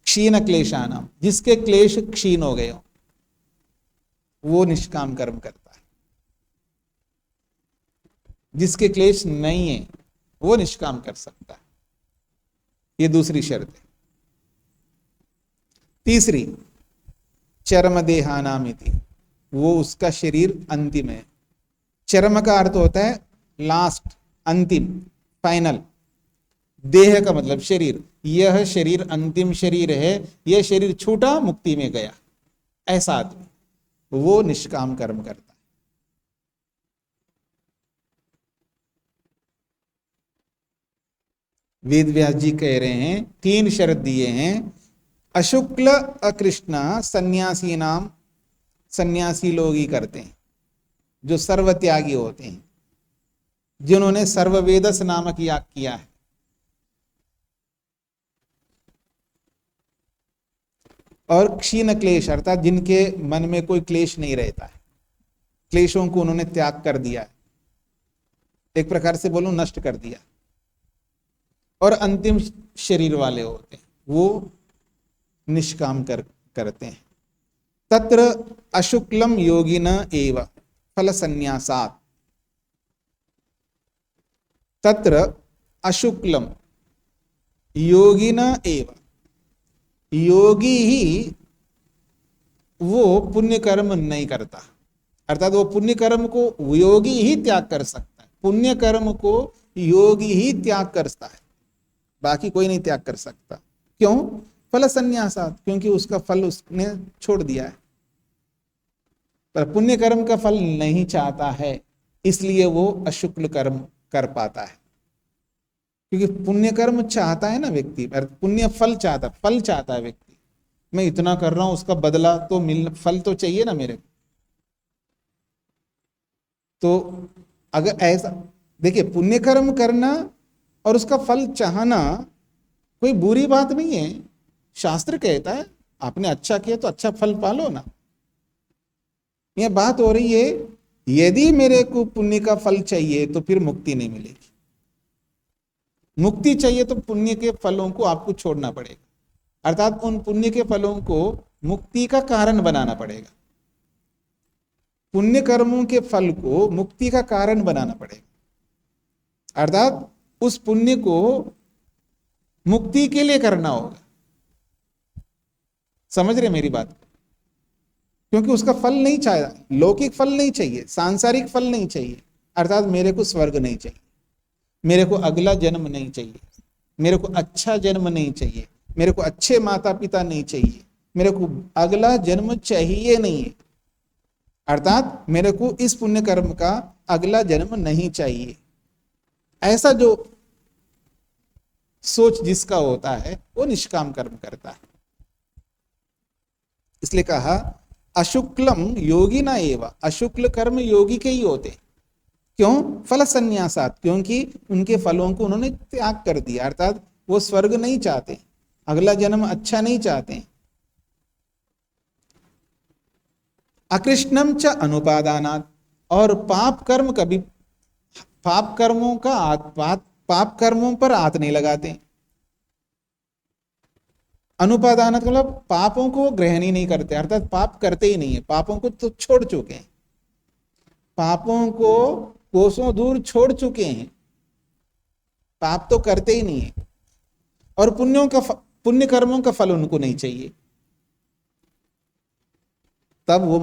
क्षीण क्लेशानाम, जिसके क्लेश क्षीण हो गए हो वो निष्काम कर्म करता है। जिसके क्लेश नहीं है वो निष्काम कर सकता है। ये दूसरी शर्त है। तीसरी, चरम देहानामिति, वो उसका शरीर अंतिम है। चरम का अर्थ होता है लास्ट, अंतिम, फाइनल। देह का मतलब शरीर, यह शरीर अंतिम शरीर है, यह शरीर छूटा मुक्ति में गया, ऐसा आदमी वो निष्काम कर्म करता है। वेद व्यास जी कह रहे हैं, तीन शर्त दिए हैं। अशुक्ल अकृष्ण सन्यासी नाम, सन्यासी लोग ही करते हैं जो सर्वत्यागी होते हैं, जिन्होंने सर्ववेदस नामक याग किया है। और क्षीण क्लेश अर्थात जिनके मन में कोई क्लेश नहीं रहता है, क्लेशों को उन्होंने त्याग कर दिया है, एक प्रकार से बोलूं नष्ट कर दिया। और अंतिम शरीर वाले होते हैं वो निष्काम करते हैं। तत्र अशुक्लम योगिन एव फल संन्यासात्, तत्र अशुक्लम योगिन एव, योगी ही वो पुण्य कर्म नहीं करता, अर्थात वो पुण्य कर्म को योगी ही त्याग कर सकता है। पुण्य कर्म को योगी ही त्याग करता है, बाकी कोई नहीं त्याग कर सकता। क्यों? फल संन्यासात्, क्योंकि उसका फल उसने छोड़ दिया है। पर पुण्य कर्म का फल नहीं चाहता है, इसलिए वो अशुक्ल कर्म कर पाता है। क्योंकि पुण्य कर्म चाहता है ना व्यक्ति, पुण्य फल चाहता, फल चाहता है व्यक्ति। मैं इतना कर रहा हूं, उसका बदला तो मिल, फल तो चाहिए ना मेरे को। तो अगर ऐसा देखिए, पुण्य कर्म करना और उसका फल चाहना कोई बुरी बात नहीं है। शास्त्र कहता है आपने अच्छा किया तो अच्छा फल पालो ना। यह बात हो रही है, यदि मेरे को पुण्य का फल चाहिए तो फिर मुक्ति नहीं मिलेगी। मुक्ति चाहिए तो पुण्य के फलों को आपको छोड़ना पड़ेगा, अर्थात उन पुण्य के फलों को मुक्ति का कारण बनाना पड़ेगा। पुण्य कर्मों के फल को मुक्ति का कारण बनाना पड़ेगा, अर्थात उस पुण्य को मुक्ति के लिए करना होगा। समझ रहे मेरी बात? क्योंकि उसका फल नहीं चाहिए, लौकिक फल नहीं चाहिए, सांसारिक फल नहीं चाहिए, अर्थात मेरे को स्वर्ग नहीं चाहिए, मेरे को अगला जन्म नहीं चाहिए, मेरे को अच्छा जन्म नहीं चाहिए, मेरे को अच्छे माता पिता नहीं चाहिए, मेरे को अगला जन्म चाहिए नहीं है, अर्थात मेरे को इस पुण्य कर्म का अगला जन्म नहीं चाहिए। ऐसा जो सोच जिसका होता है वो निष्काम कर्म करता है। इसलिए कहा अशुक्लम योगी ना एवं, अशुक्ल कर्म योगी के ही होते। क्यों? फल संन्यासात्, क्योंकि उनके फलों को उन्होंने त्याग कर दिया, अर्थात वो स्वर्ग नहीं चाहते, अगला जन्म अच्छा नहीं चाहते। अकृष्णम च अनुपादानात्, और पाप कर्म कभी, पाप कर्मों का पाप कर्मों पर हाथ नहीं लगाते। अनुपादान मतलब पापों को ग्रहण ही नहीं करते, अर्थात पाप करते ही नहीं है, पापों को तो छोड़ चुके हैं, पापों को कोसों दूर छोड़ चुके हैं, पाप तो करते ही नहीं है। और पुण्य कर्मों का फल उनको नहीं चाहिए, तब वो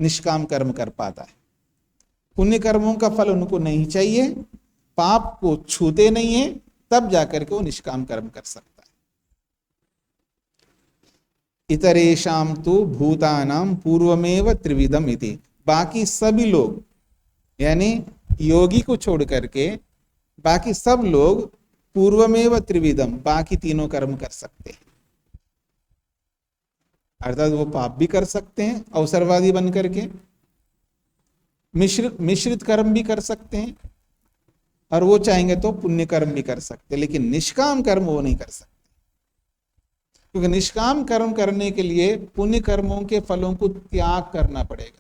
निष्काम कर्म कर पाता है। पुण्य कर्मों का फल उनको नहीं चाहिए, पाप को छूते नहीं है, तब जाकर के वो निष्काम कर्म कर सकता है। इतरेषाम तो भूतानाम पूर्वमेव त्रिविधम इति, बाकी सभी लोग यानी योगी को छोड़ करके बाकी सब लोग पूर्वमेव त्रिविधम, बाकी तीनों कर्म कर सकते हैं, अर्थात वो पाप भी कर सकते हैं अवसरवादी बन करके, मिश्रित कर्म भी कर सकते हैं, और वो चाहेंगे तो पुण्य कर्म भी कर सकते हैं, लेकिन निष्काम कर्म वो नहीं कर सकते। क्योंकि निष्काम कर्म करने के लिए पुण्य कर्मों के फलों को त्याग करना पड़ेगा।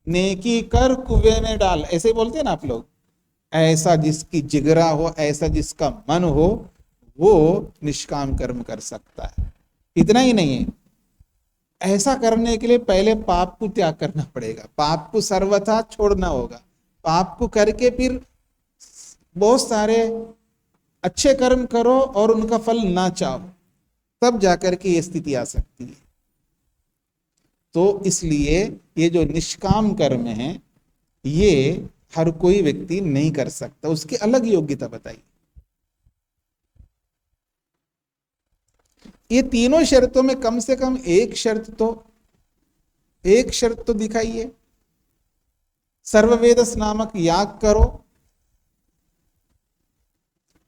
नेकी कर कुएं में डाल, ऐसे बोलते हैं ना आप लोग। ऐसा जिसकी जिगरा हो, ऐसा जिसका मन हो, वो निष्काम कर्म कर सकता है। इतना ही नहीं है, ऐसा करने के लिए पहले पाप को त्याग करना पड़ेगा, पाप को सर्वथा छोड़ना होगा। पाप को करके फिर बहुत सारे अच्छे कर्म करो और उनका फल ना चाहो, तब जाकर के ये स्थिति आ सकती है। तो इसलिए ये जो निष्काम कर्म है ये हर कोई व्यक्ति नहीं कर सकता, उसकी अलग योग्यता बताई। ये तीनों शर्तों में कम से कम एक शर्त तो दिखाइए। सर्ववेदस नामक याग करो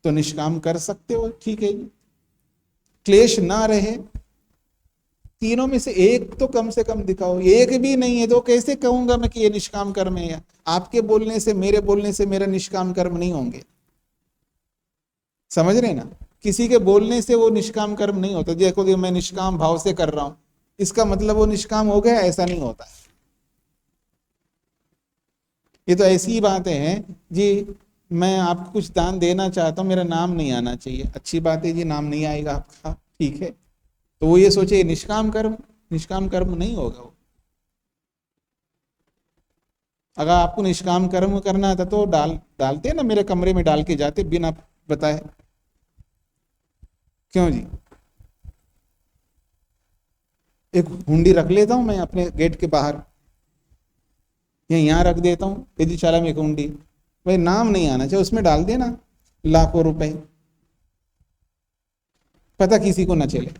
तो निष्काम कर सकते हो, ठीक है जी। क्लेश ना रहे, तीनों में से एक तो कम से कम दिखाओ। एक भी नहीं है तो कैसे कहूंगा मैं कि ये निष्काम कर्म है? या आपके बोलने से, मेरे बोलने से मेरा निष्काम कर्म नहीं होंगे, समझ रहे ना? किसी के बोलने से वो निष्काम कर्म नहीं होता। देखो मैं निष्काम भाव से कर रहा हूं, इसका मतलब वो निष्काम हो गया, ऐसा नहीं होता। ये तो ऐसी बातें हैं जी, मैं आपको कुछ दान देना चाहता हूं, मेरा नाम नहीं आना चाहिए। अच्छी बात है जी, नाम नहीं आएगा आपका, ठीक है। तो वो ये सोचे निष्काम कर्म नहीं होगा वो। अगर आपको निष्काम कर्म करना था तो डालते ना, मेरे कमरे में डाल के जाते बिना बताए, क्यों जी? एक हुंडी रख लेता हूं मैं अपने गेट के बाहर, या यहाँ रख देता हूँ यदि में एक हुंडी, भाई नाम नहीं आना चाहिए, उसमें डाल देना लाखों रुपए, पता किसी को ना चले,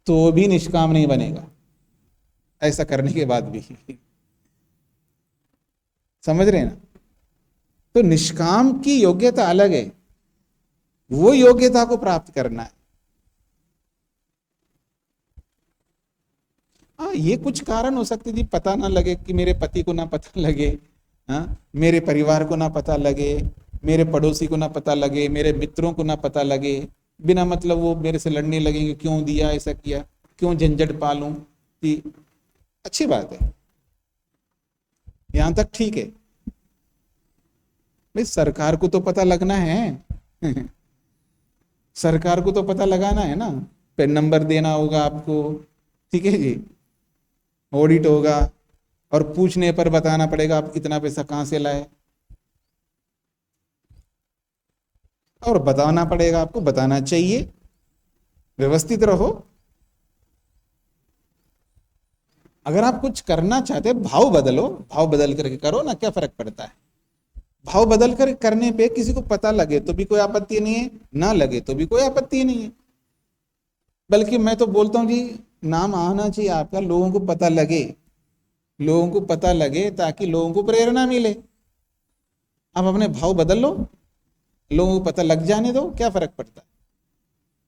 तो भी निष्काम नहीं बनेगा ऐसा करने के बाद भी। समझ रहे हैं ना? तो निष्काम की योग्यता अलग है, वो योग्यता को प्राप्त करना है। हाँ, ये कुछ कारण हो सकते जी, पता ना लगे, कि मेरे पति को ना पता लगे, हाँ, मेरे परिवार को ना पता लगे, मेरे पड़ोसी को ना पता लगे, मेरे मित्रों को ना पता लगे, बिना मतलब वो मेरे से लड़ने लगेंगे, क्यों दिया, ऐसा किया, क्यों झंझट पालूं कि। अच्छी बात है, यहां तक ठीक है। भाई सरकार को तो पता लगना है सरकार को तो पता लगाना है ना, पेन नंबर देना होगा आपको, ठीक है जी, ऑडिट होगा, और पूछने पर बताना पड़ेगा आप इतना पैसा कहां से लाए, और बताना पड़ेगा आपको, बताना चाहिए, व्यवस्थित रहो। अगर आप कुछ करना चाहते हैं, भाव बदलो, भाव बदल करके करो ना, क्या फर्क पड़ता है? भाव बदल कर करने पे किसी को पता लगे तो भी कोई आपत्ति नहीं है, ना लगे तो भी कोई आपत्ति नहीं है। बल्कि मैं तो बोलता हूं जी, नाम आना चाहिए आपका, लोगों को पता लगे, लोगों को पता लगे, ताकि लोगों को प्रेरणा मिले। आप अपने भाव बदल लो, लोगों को पता लग जाने दो, क्या फर्क पड़ता है?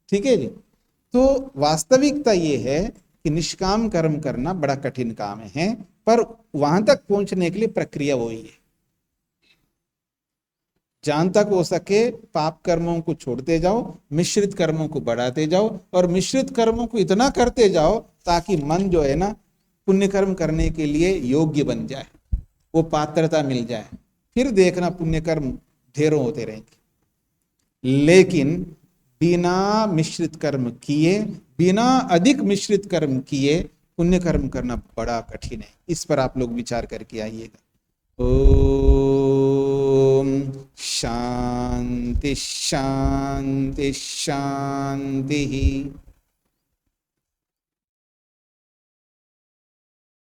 ठीक है जी। तो वास्तविकता ये है कि निष्काम कर्म करना बड़ा कठिन काम है, पर वहां तक पहुंचने के लिए प्रक्रिया वही है। जहां तक हो सके पाप कर्मों को छोड़ते जाओ, मिश्रित कर्मों को बढ़ाते जाओ, और मिश्रित कर्मों को इतना करते जाओ ताकि मन जो है ना पुण्य कर्म करने के लिए योग्य बन जाए, वो पात्रता मिल जाए। फिर देखना पुण्य कर्म ढेरों होते रहेंगे। लेकिन बिना मिश्रित कर्म किए, बिना अधिक मिश्रित कर्म किए पुण्य कर्म करना बड़ा कठिन है। इस पर आप लोग विचार करके आइएगा। ओम शांति शांति शांति।